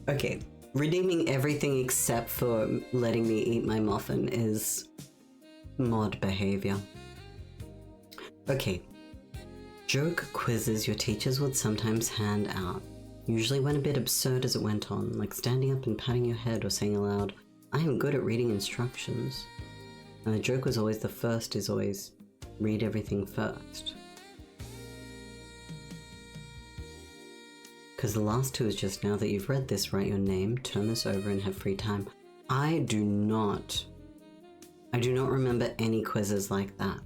Okay, redeeming everything except for letting me eat my muffin is mod behavior. Okay, joke quizzes your teachers would sometimes hand out. Usually went a bit absurd as it went on, like standing up and patting your head or saying aloud, "I am good at reading instructions." And the joke was always the first is always read everything first. Because the last two is just now that you've read this, write your name, turn this over and have free time. I do not remember any quizzes like that.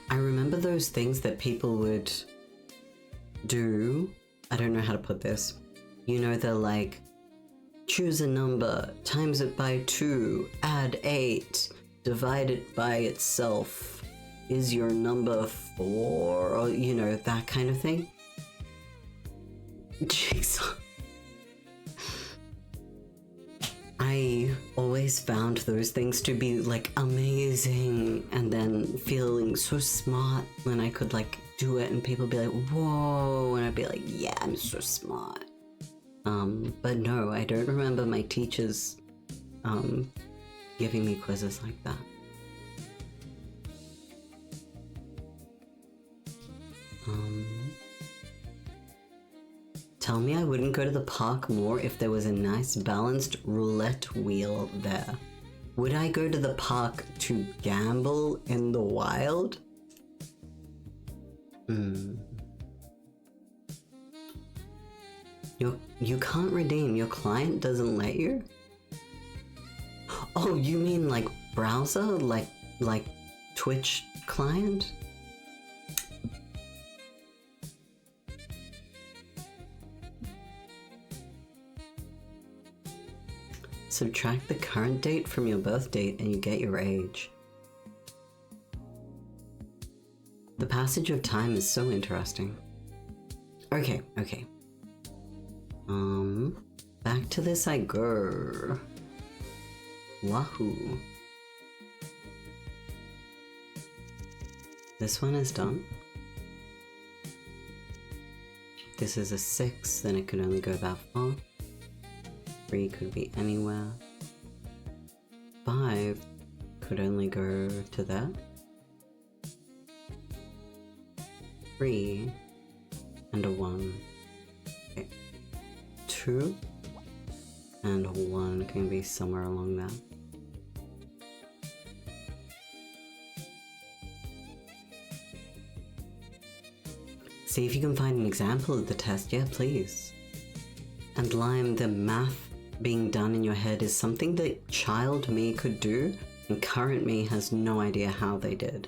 I remember those things that people would do. I don't know how to put this. You know, they're like, choose a number, times it by 2, add 8, divide it by itself. Is your number 4? Or, you know, that kind of thing. Jeez. I always found those things to be like amazing, and then feeling so smart when I could like do it and people be like, whoa, and I'd be like, yeah, I'm so smart. But no, I don't remember my teachers giving me quizzes like that. Tell me I wouldn't go to the park more if there was a nice balanced roulette wheel there. Would I go to the park to gamble in the wild? You can't redeem. Your client doesn't let you? Oh, you mean like browser? Like Twitch client? Subtract the current date from your birth date and you get your age. The passage of time is so interesting. Okay. Back to this I go. Wahoo. This one is done. This is a 6, then it could only go that far. 3 could be anywhere. 5 could only go to there. 3 and a 1. Okay. 2 and 1 can be somewhere along that. See if you can find an example of the test, yeah, please. And Lime, the math being done in your head is something that child me could do, and current me has no idea how they did.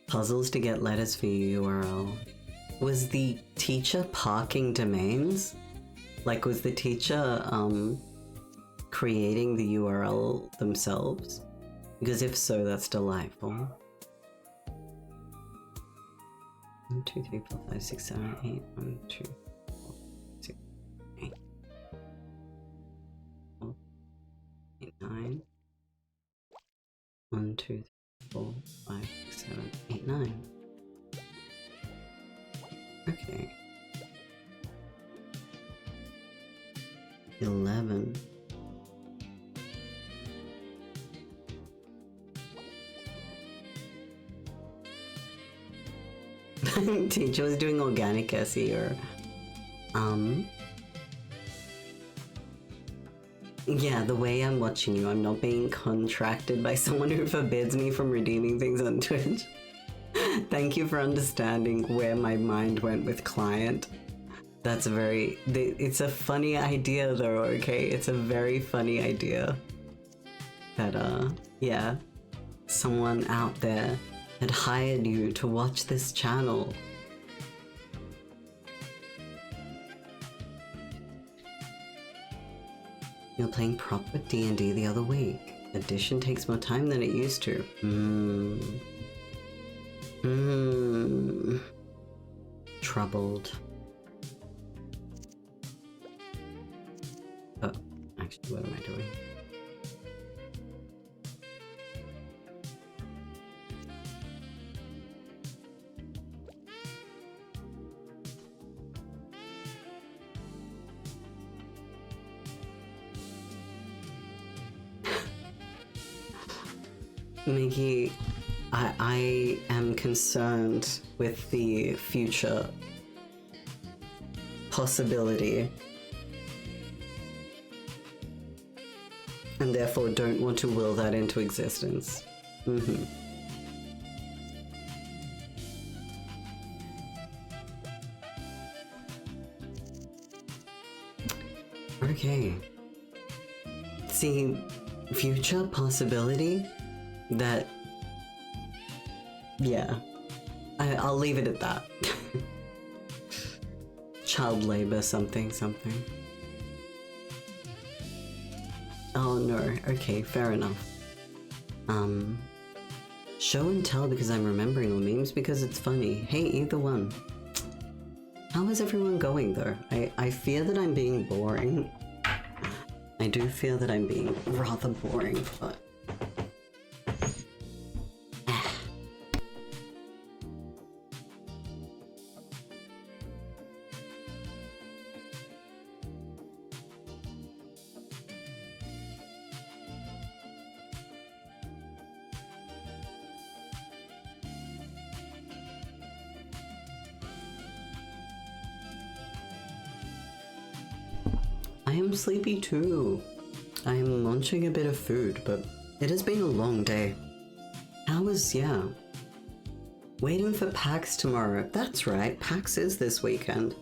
Puzzles to get letters for your URL. Was the teacher parking domains? Like, was the teacher creating the URL themselves? Because if so, that's delightful. 1, 2, 3, 4, 5, 6, 7, 8. 1, 2, 4, 6, 8. 4, 8, 9. 1, 2, 3, 4, 5, 6, 7, 8, 9. Okay. 11. Teacher was doing organic SEO. Yeah, the way I'm watching you, I'm not being contracted by someone who forbids me from redeeming things on Twitch. Thank you for understanding where my mind went with client. That's it's a funny idea though, okay? It's a very funny idea. That, yeah, someone out there had hired you to watch this channel. You were playing proper D&D the other week. Addition takes more time than it used to. Troubled. Oh, actually, what am I doing? Mickey, I am concerned with the future possibility and therefore don't want to will that into existence. Okay. See, future possibility that, yeah, I'll leave it at that. Child labor, something. Oh no, okay, fair enough. Show and tell because I'm remembering, or memes because it's funny. Hey, either one. How is everyone going though? I fear that I'm being boring. I do feel that I'm being rather boring, but... I am sleepy too. I am munching a bit of food, but it has been a long day. Yeah. Waiting for PAX tomorrow. That's right, PAX is this weekend.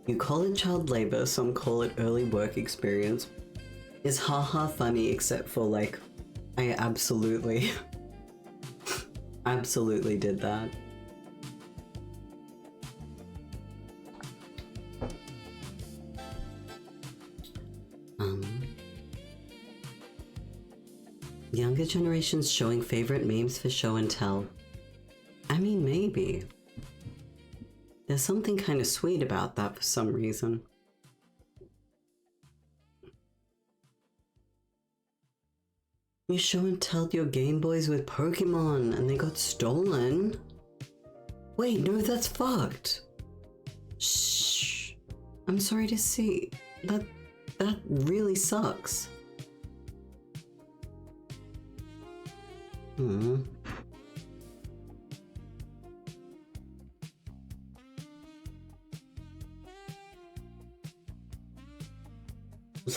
You call it child labor, some call it early work experience. It's haha funny, except for like, I absolutely, absolutely did that. Younger generations showing favorite memes for show and tell. I mean, maybe. There's something kind of sweet about that for some reason. You show and tell your Game Boys with Pokemon and they got stolen? Wait, no, that's fucked. Shh. I'm sorry to see. That really sucks.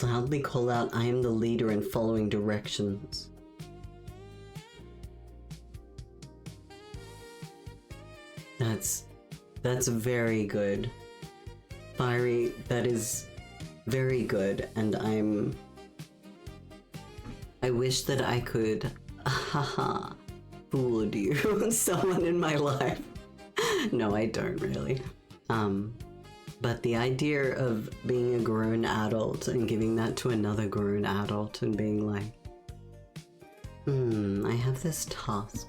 Loudly call out, I am the leader in following directions. That's very good. Fiery, that is very good, and I wish that I could, haha, fooled you, someone in my life. No, I don't really. But the idea of being a grown adult and giving that to another grown adult and being like, I have this task.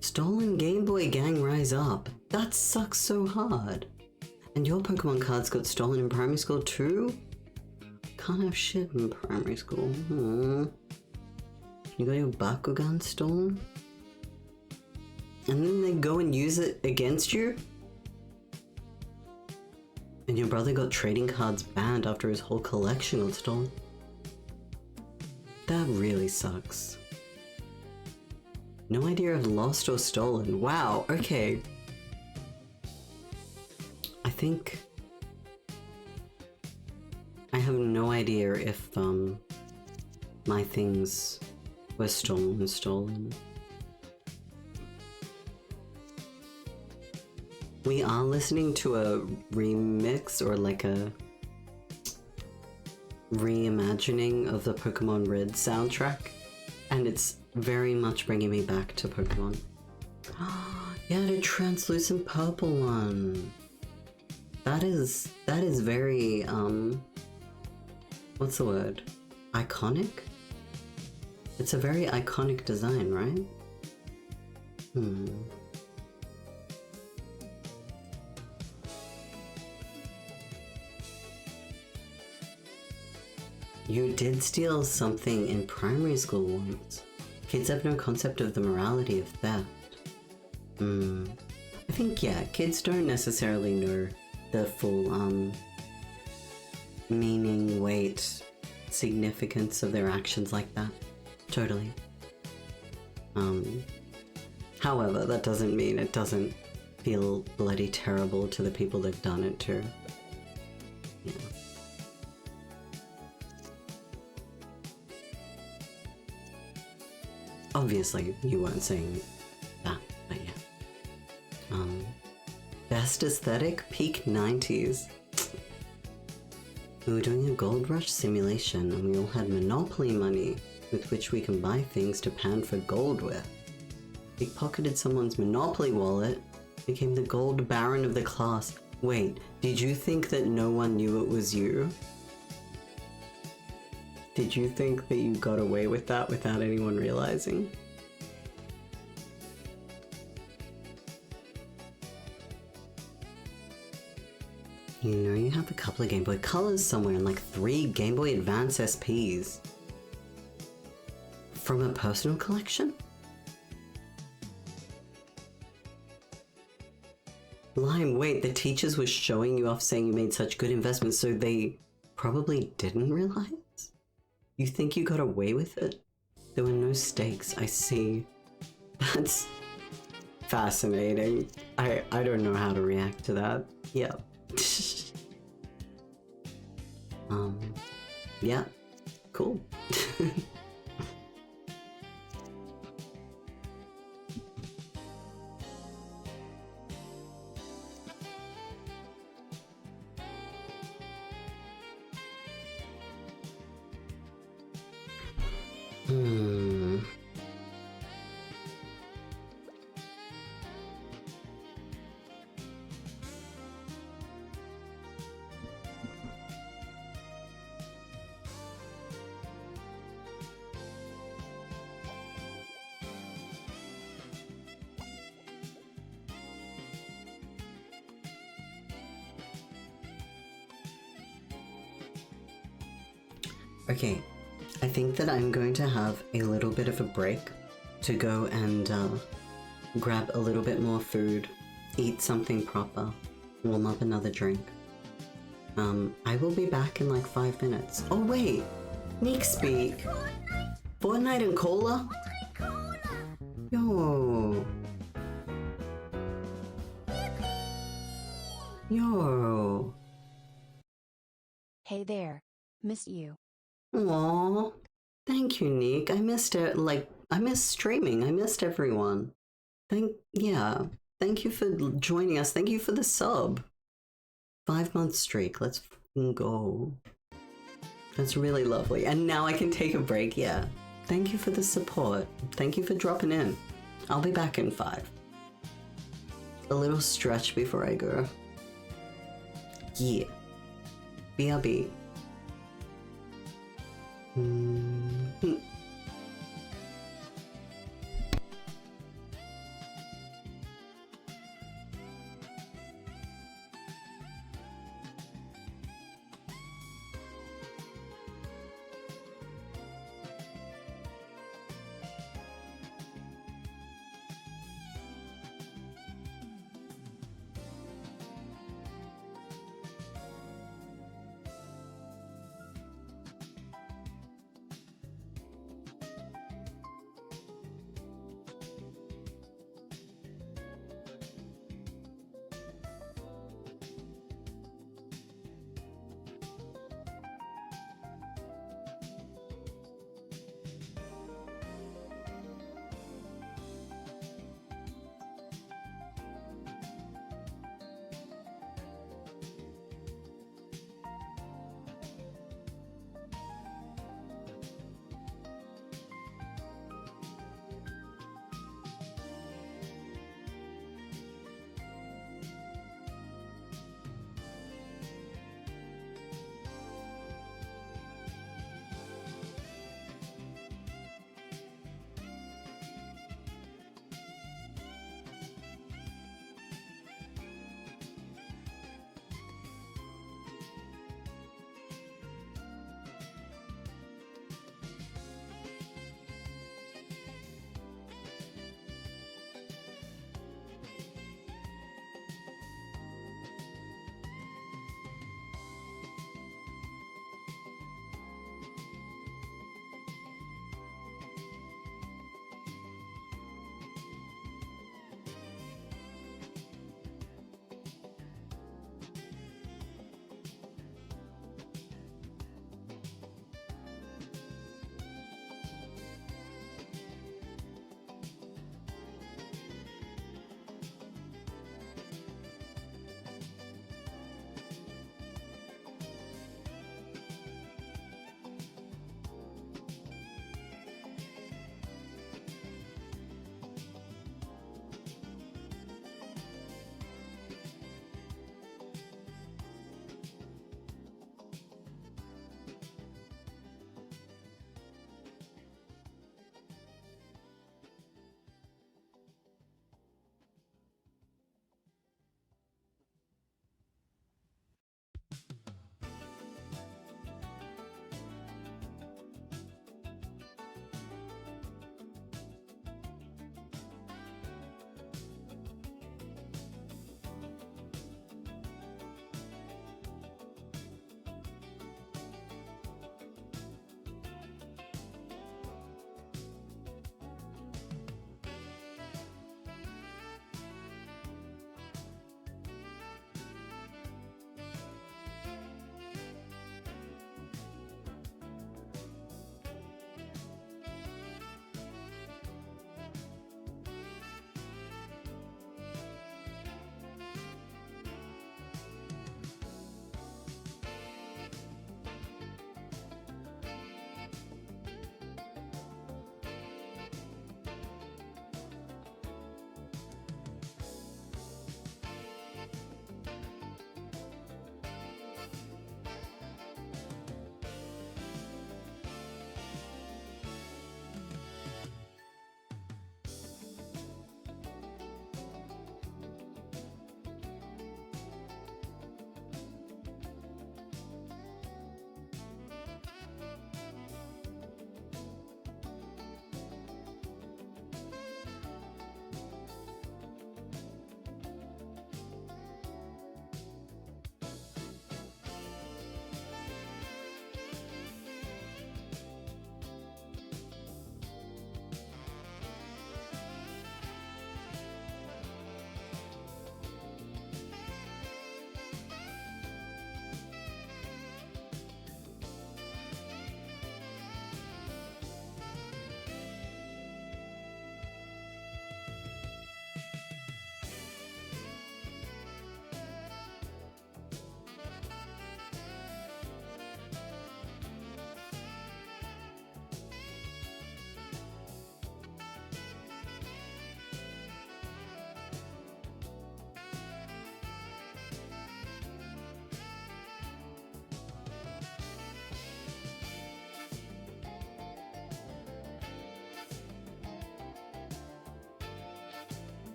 Stolen Game Boy gang rise up. That sucks so hard. And your Pokemon cards got stolen in primary school too? Can't have shit in primary school. You got your Bakugan stolen? And then they go and use it against you? And your brother got trading cards banned after his whole collection got stolen? That really sucks. No idea of lost or stolen. Wow, okay. I think I have no idea if my things were stolen. We are listening to a remix or like a reimagining of the Pokemon Red soundtrack, and it's very much bringing me back to Pokemon. Yeah, the translucent purple one. That is very, what's the word? Iconic? It's a very iconic design, right? You did steal something in primary school once. Kids have no concept of the morality of theft. I think, yeah, kids don't necessarily know the full, meaning, weight, significance of their actions like that. Totally. However, that doesn't mean it doesn't feel bloody terrible to the people they've done it to. Yeah. Obviously, you weren't saying that, but yeah. Best aesthetic, peak 90s. We were doing a gold rush simulation and we all had Monopoly money with which we can buy things to pan for gold with. Pickpocketed someone's Monopoly wallet, became the gold baron of the class. Wait, did you think that no one knew it was you? Did you think that you got away with that without anyone realizing? You know you have a couple of Game Boy Colors somewhere and like 3 Game Boy Advance SPs. From a personal collection? Lime, wait, the teachers were showing you off saying you made such good investments, so they probably didn't realize? You think you got away with it? There were no stakes, I see. That's fascinating. I don't know how to react to that. Yep. Yeah, cool. Okay, I think that I'm going to have a little bit of a break to go and grab a little bit more food, eat something proper, warm up another drink. I will be back in like 5 minutes. Oh wait, Nick speak. Fortnite and cola? Yo. Yo. Hey there. Missed you. Aww. Thank you, Nick. I missed it. Like, I missed streaming. I missed everyone. Yeah. Thank you for joining us. Thank you for the sub. 5-month streak. Let's go. That's really lovely. And now I can take a break. Yeah. Thank you for the support. Thank you for dropping in. I'll be back in 5. A little stretch before I go. Yeah. BRB.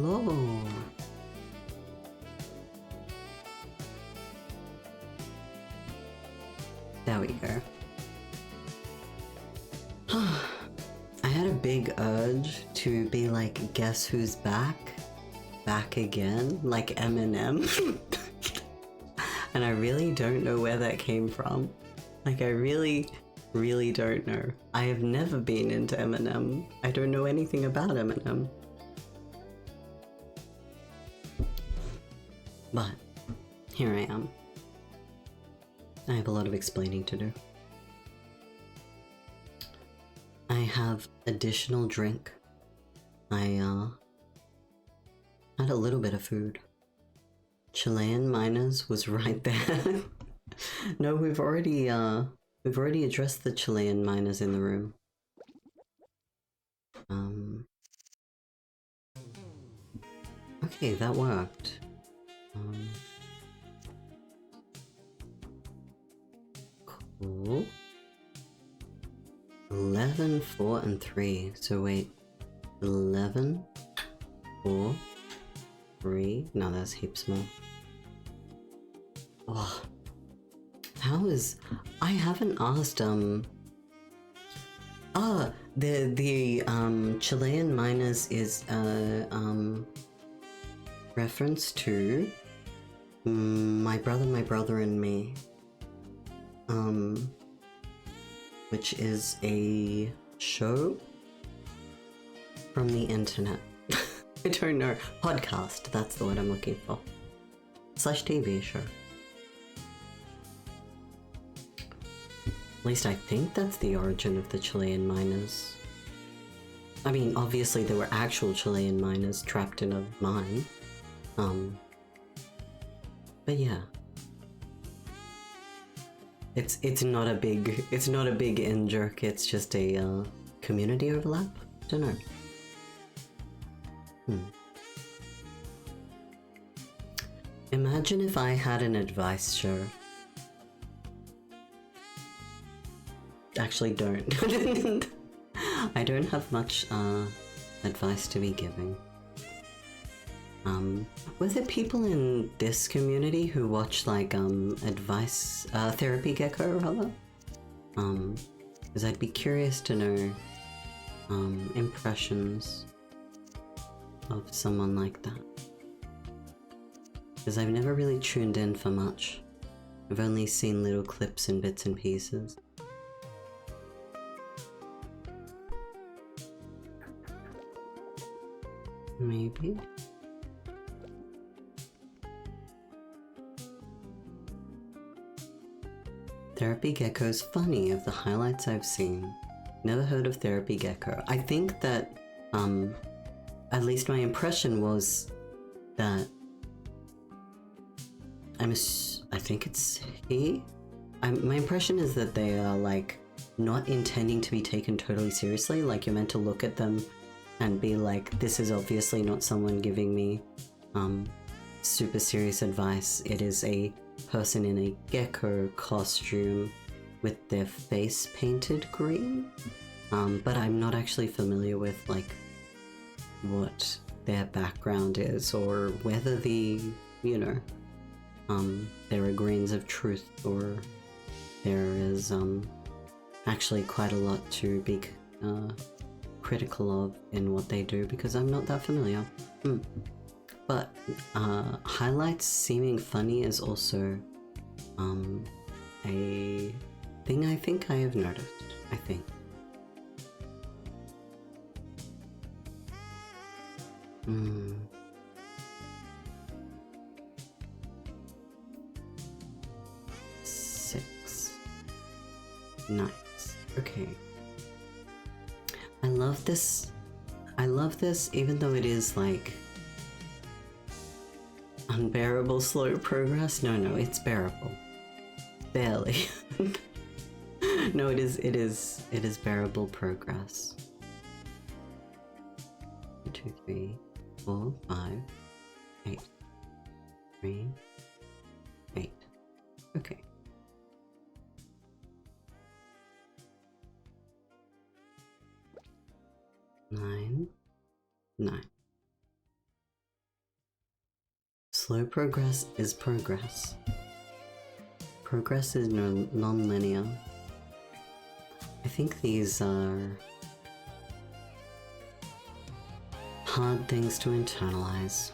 Hello. There we go. I had a big urge to be like, guess who's back? Back again? Like Eminem. And I really don't know where that came from. Like, I really don't know. I have never been into Eminem. I don't know anything about Eminem. But here I am. I have a lot of explaining to do. I have additional drink. I had a little bit of food. Chilean miners was right there. No, we've already addressed the Chilean miners in the room. Okay, that worked. Cool. 11, 4, and 3. So wait, 11, 4, 3. No, that's heaps more. Oh, how is? I haven't asked. The Chilean miners is reference to my brother and me. Which is a show from the internet. I don't know. Podcast, that's the word I'm looking for. / TV show. At least I think that's the origin of the Chilean miners. I mean, obviously there were actual Chilean miners trapped in a mine. But yeah. It's not a big in jerk, it's just a community overlap? Don't know. Imagine if I had an advice show. Actually don't. I don't have much advice to be giving. Were there people in this community who watch like advice therapy gecko rather? Because I'd be curious to know impressions of someone like that. Because I've never really tuned in for much. I've only seen little clips and bits and pieces. Maybe. Therapy Gecko's funny of the highlights I've seen. Never heard of Therapy Gecko. I think that, at least my impression was that I think it's he? My impression is that they are like not intending to be taken totally seriously, like you're meant to look at them and be like, this is obviously not someone giving me super serious advice. It is a person in a gecko costume with their face painted green. But I'm not actually familiar with like what their background is or whether there are grains of truth or there is actually quite a lot to be critical of in what they do, because I'm not that familiar. But highlights seeming funny is also a thing I think I have noticed, I think. Six. Nice. Okay. I love this even though it is like unbearable slow progress. No, it's bearable. Barely. No, it is bearable progress. 1, 2, 3, 4, 5, 8. 3, 8. Okay. Nine. Slow progress is progress. Progress is non-linear. I think these are hard things to internalize.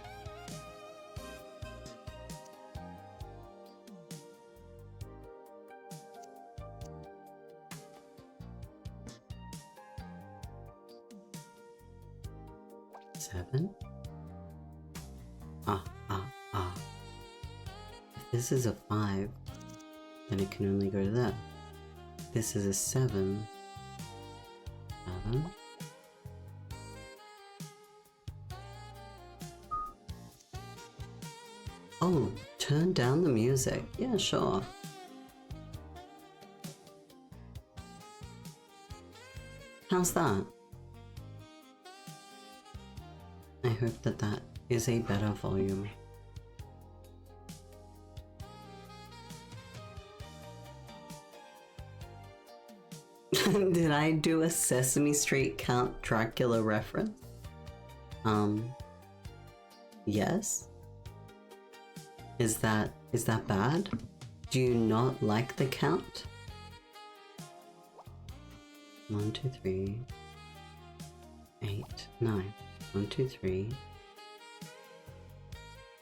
Seven. If this is a 5, then it can only go to that. This is a 7. 7. Oh, turn down the music. Yeah, sure. How's that? I hope that that is a better volume. Did I do a Sesame Street Count Dracula reference? Yes? Is that bad? Do you not like the count? 1, 2, 3, 8, 9. 1, 2, 3,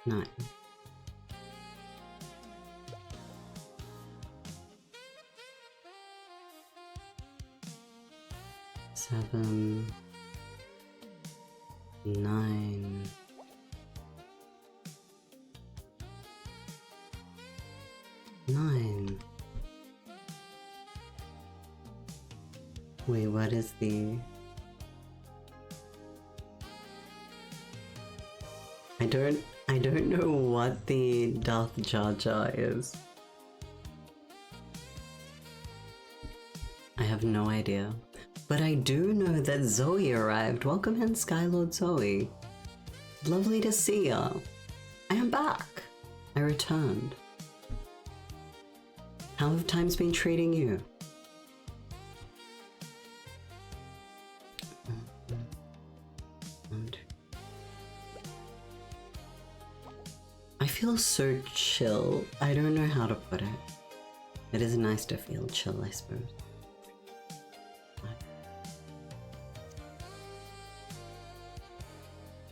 9. Seven, 9. Wait, what is the... I don't know what the Darth Jar Jar is. I have no idea. But I do know that Zoe arrived. Welcome in, Skylord Zoe. Lovely to see ya. I am back. I returned. How have times been treating you? I feel so chill. I don't know how to put it. It is nice to feel chill, I suppose.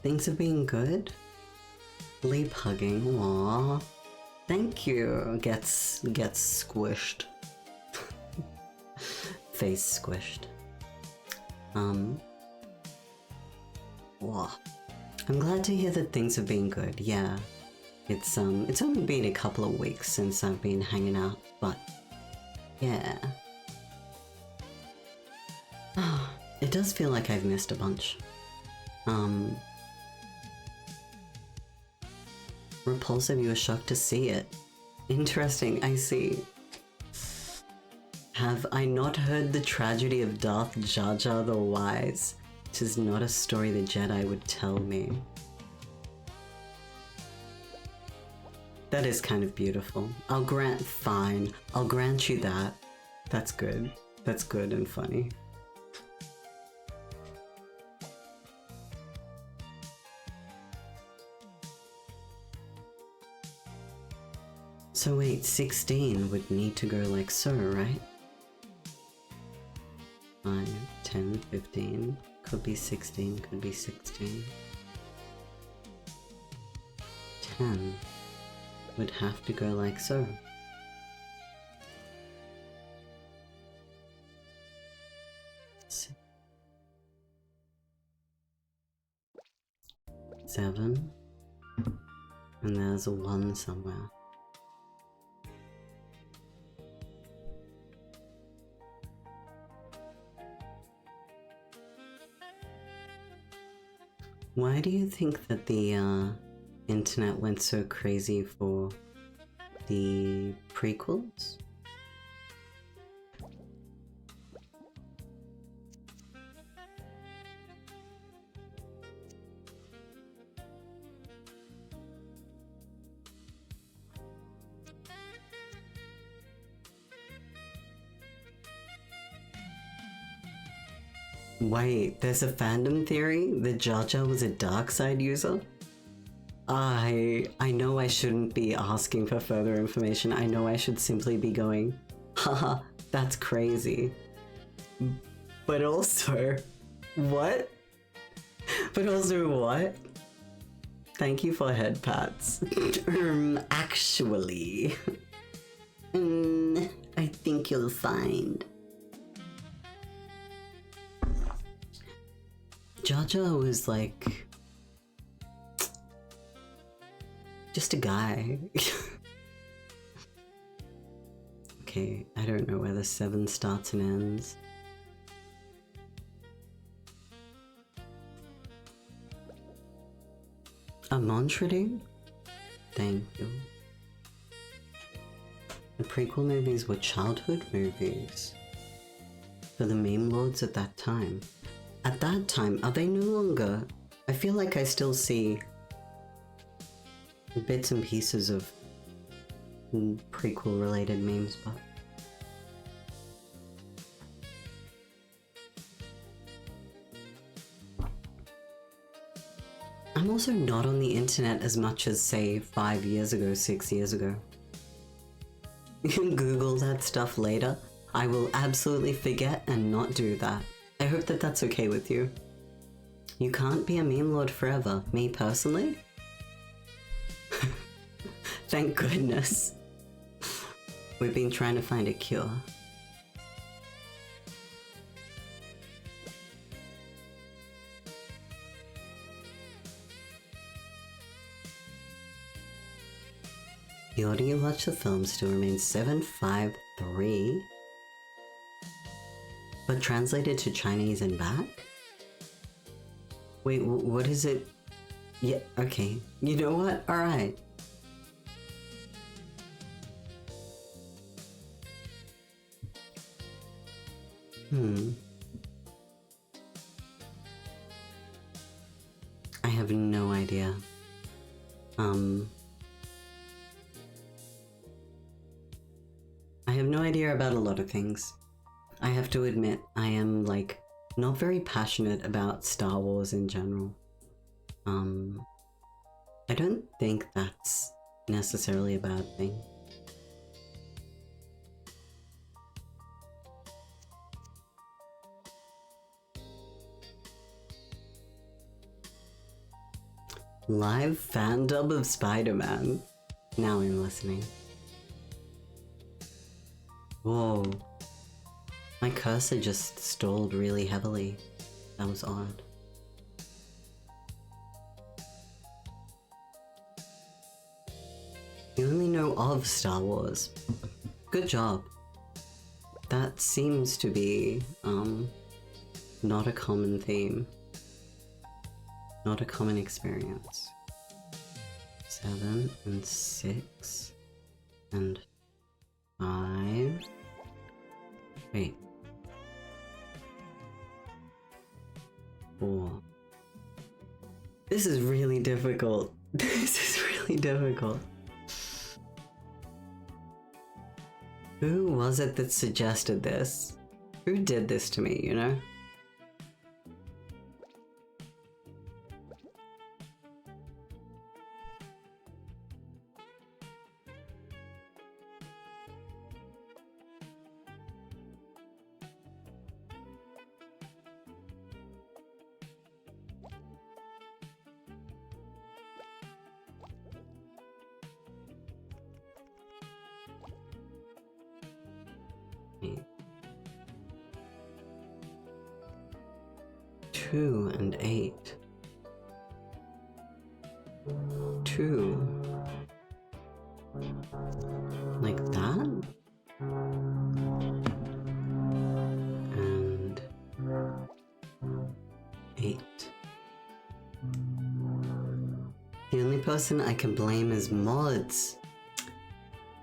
Things have been good. Leap hugging. Aww. Thank you. Gets squished. Face squished. Wow. I'm glad to hear that things have been good. Yeah. It's only been a couple of weeks since I've been hanging out, but yeah. It does feel like I've missed a bunch. Repulsive, you were shocked to see it. Interesting, I see. Have I not heard the tragedy of Darth Jar Jar the Wise? It is not a story the Jedi would tell me. That is kind of beautiful. I'll grant you that. That's good. That's good and funny. So wait, 16 would need to go like so, right? 5, 10, 15, could be 16, could be 16. 10 would have to go like so. Seven, and there's a 1 somewhere. Why do you think that the internet went so crazy for the prequels? Wait, there's a fandom theory that Jar Jar was a dark side user? I know I shouldn't be asking for further information. I know I should simply be going, haha, that's crazy. But also, what? But also what? Thank you for head pats. Actually, I think you'll find. Jaja was like just a guy. Okay, I don't know where the 7 starts and ends. A Montreal? Thank you. The prequel movies were childhood movies for the meme lords at that time. At that time, are they no longer? I feel like I still see bits and pieces of prequel related memes, but I'm also not on the internet as much as, say, 5 years ago, 6 years ago. You can Google that stuff later. I will absolutely forget and not do that. I hope that that's okay with you. You can't be a meme lord forever. Me personally? Thank goodness. We've been trying to find a cure. The order you watch the film still remains 753, but translated to Chinese and back? Wait, what is it? Yeah, okay. You know what? Alright. I have no idea. I have no idea about a lot of things. I have to admit, I am, like, not very passionate about Star Wars in general. I don't think that's necessarily a bad thing. Live fan dub of Spider-Man. Now I'm listening. Whoa. My cursor just stalled really heavily. That was odd. You only know of Star Wars. Good job. That seems to be, not a common theme. Not a common experience. 7 and 6 and 5. Wait. 4. This is really difficult. This is really difficult. Who was it that suggested this? Who did this to me, you know? Two and 8. 2. Like that? And 8. The only person I can blame is mods.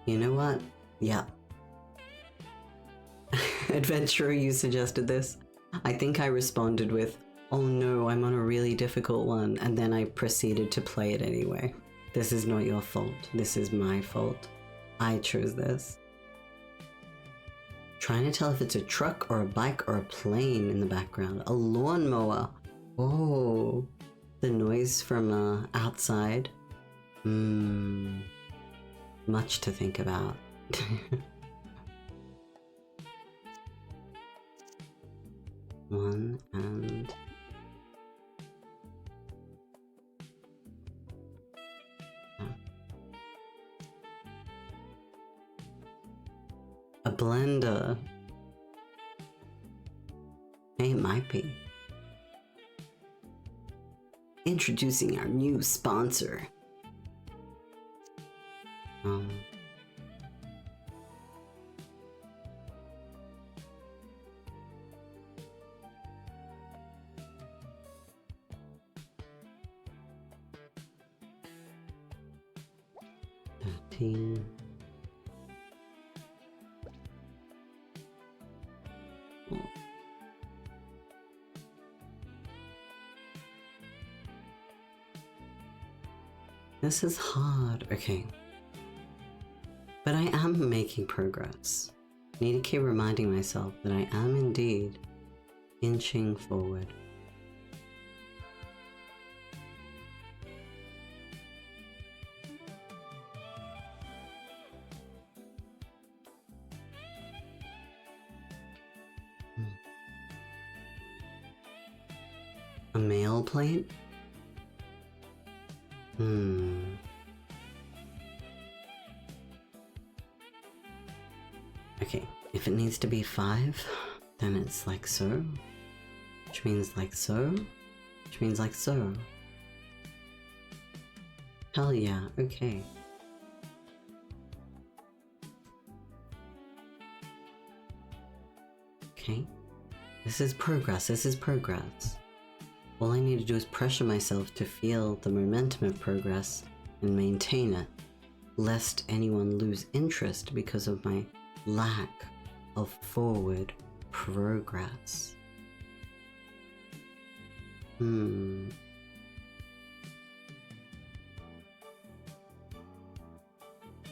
You know what? Yeah. Adventurer, you suggested this. I think I responded with, oh no, I'm on a really difficult one, and then I proceeded to play it anyway. This is not your fault. This is my fault. I chose this. Trying to tell if it's a truck or a bike or a plane in the background. A lawnmower. Oh, the noise from outside. Much to think about. One and... a blender. It might be. Introducing our new sponsor. This is hard. Okay. But I am making progress. Need to keep reminding myself that I am indeed inching forward. A mail plate? Okay, if it needs to be 5, then it's like so, which means like so, which means like so. Hell yeah, okay. Okay, this is progress, this is progress. All I need to do is pressure myself to feel the momentum of progress and maintain it, lest anyone lose interest because of my lack of forward progress.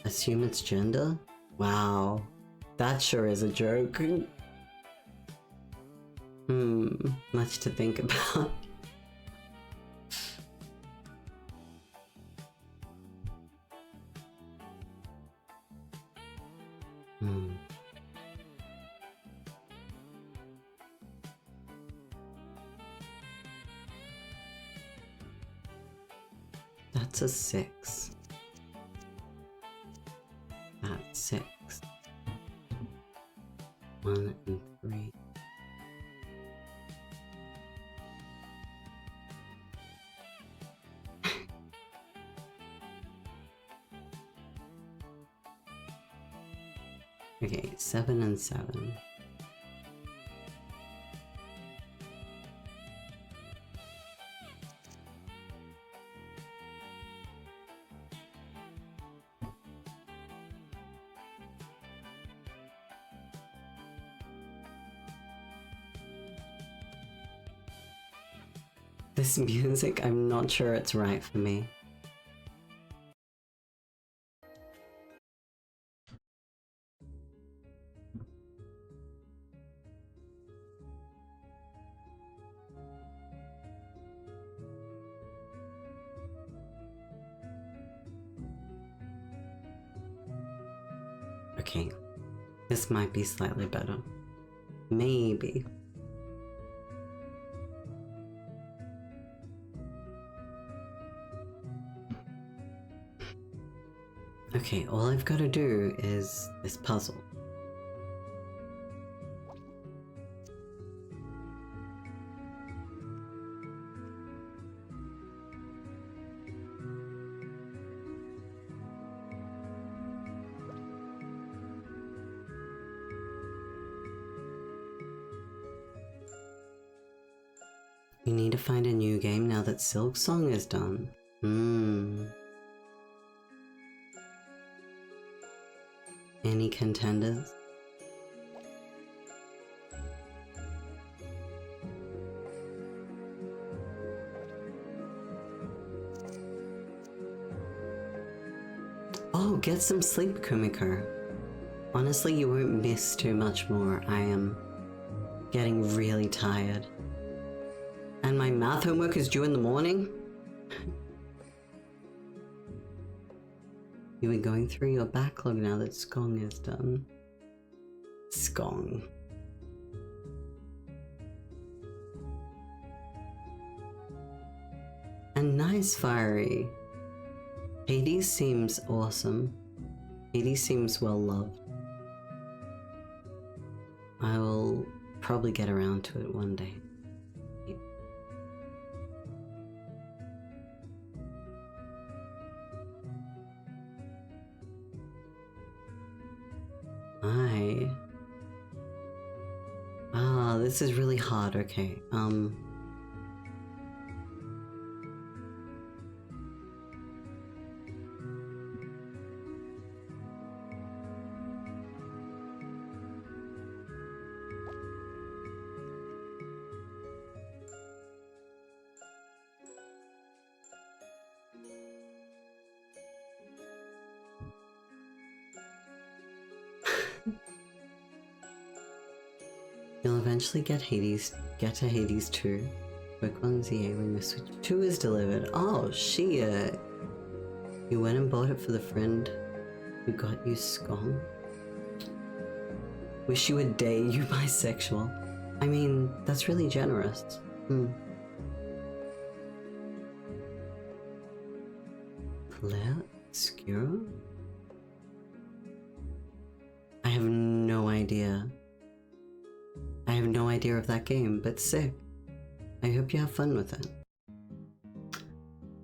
Assume it's gender? Wow, that sure is a joke. Much to think about. That's a 6. That's 6. 1 and 3. Okay, 7 and 7. This music, I'm not sure it's right for me. Okay, this might be slightly better. Maybe. Okay, all I've got to do is this puzzle. You need to find a new game now that Silk Song is done. Any contenders? Oh, get some sleep, Kumiko. Honestly, you won't miss too much more. I am getting really tired. And my math homework is due in the morning? You are going through your backlog now that Skong is done. Skong. And nice, Fiery. Hades seems awesome. Hades seems well loved. I will probably get around to it one day. This is really hard, okay. You'll eventually get to Hades 2. Quick one's EA when the Switch 2 is delivered. Oh, shit. You went and bought it for the friend who got you Skong? Wish you would date you bisexual. I mean, that's really generous. Claire Obscura? I have no idea. I have no idea of that game, but sick. I hope you have fun with it.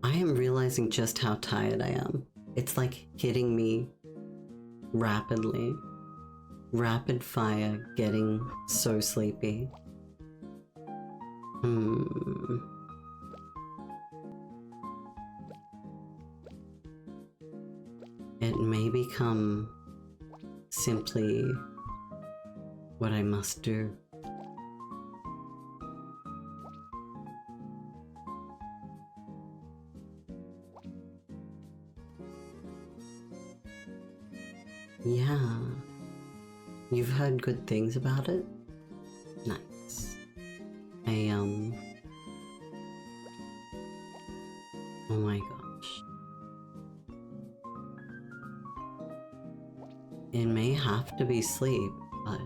I am realizing just how tired I am. It's like hitting me rapidly. Rapid fire, getting so sleepy. It may become simply what I must do. Yeah. You've heard good things about it? Nice. Oh my gosh. It may have to be sleep, but...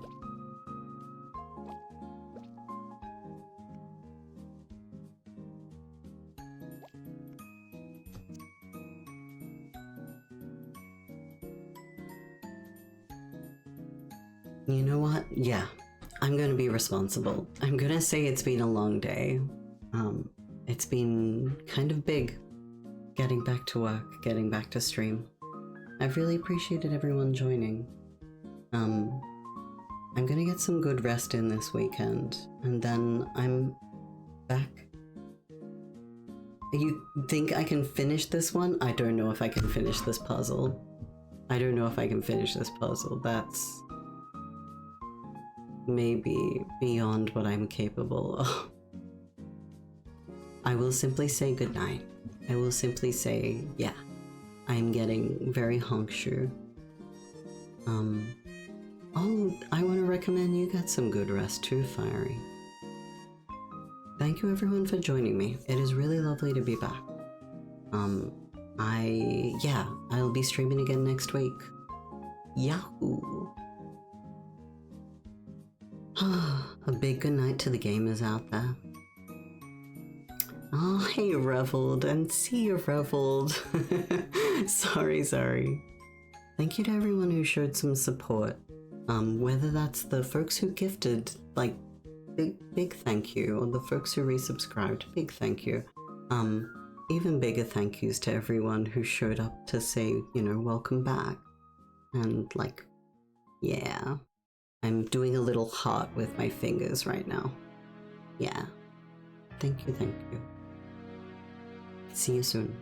You know what? Yeah, I'm gonna be responsible. I'm gonna say it's been a long day. It's been kind of big getting back to work, getting back to stream. I've really appreciated everyone joining. I'm gonna get some good rest in this weekend, and then I'm back. You think I can finish this one? I don't know if I can finish this puzzle. I don't know if I can finish this puzzle. That's maybe beyond what I'm capable of. I will simply say goodnight. I will simply say, yeah, I'm getting very honkshu. Oh, I want to recommend you get some good rest too, Fiery. Thank you everyone for joining me. It is really lovely to be back. I'll be streaming again next week. Yahoo! A big good night to the gamers out there. Oh, hey Reveled, and see you Reveled. Sorry. Thank you to everyone who showed some support. Whether that's the folks who gifted, like, big thank you, or the folks who resubscribed, big thank you. Even bigger thank yous to everyone who showed up to say, you know, welcome back. And like, yeah. I'm doing a little heart with my fingers right now. Yeah. Thank you. See you soon.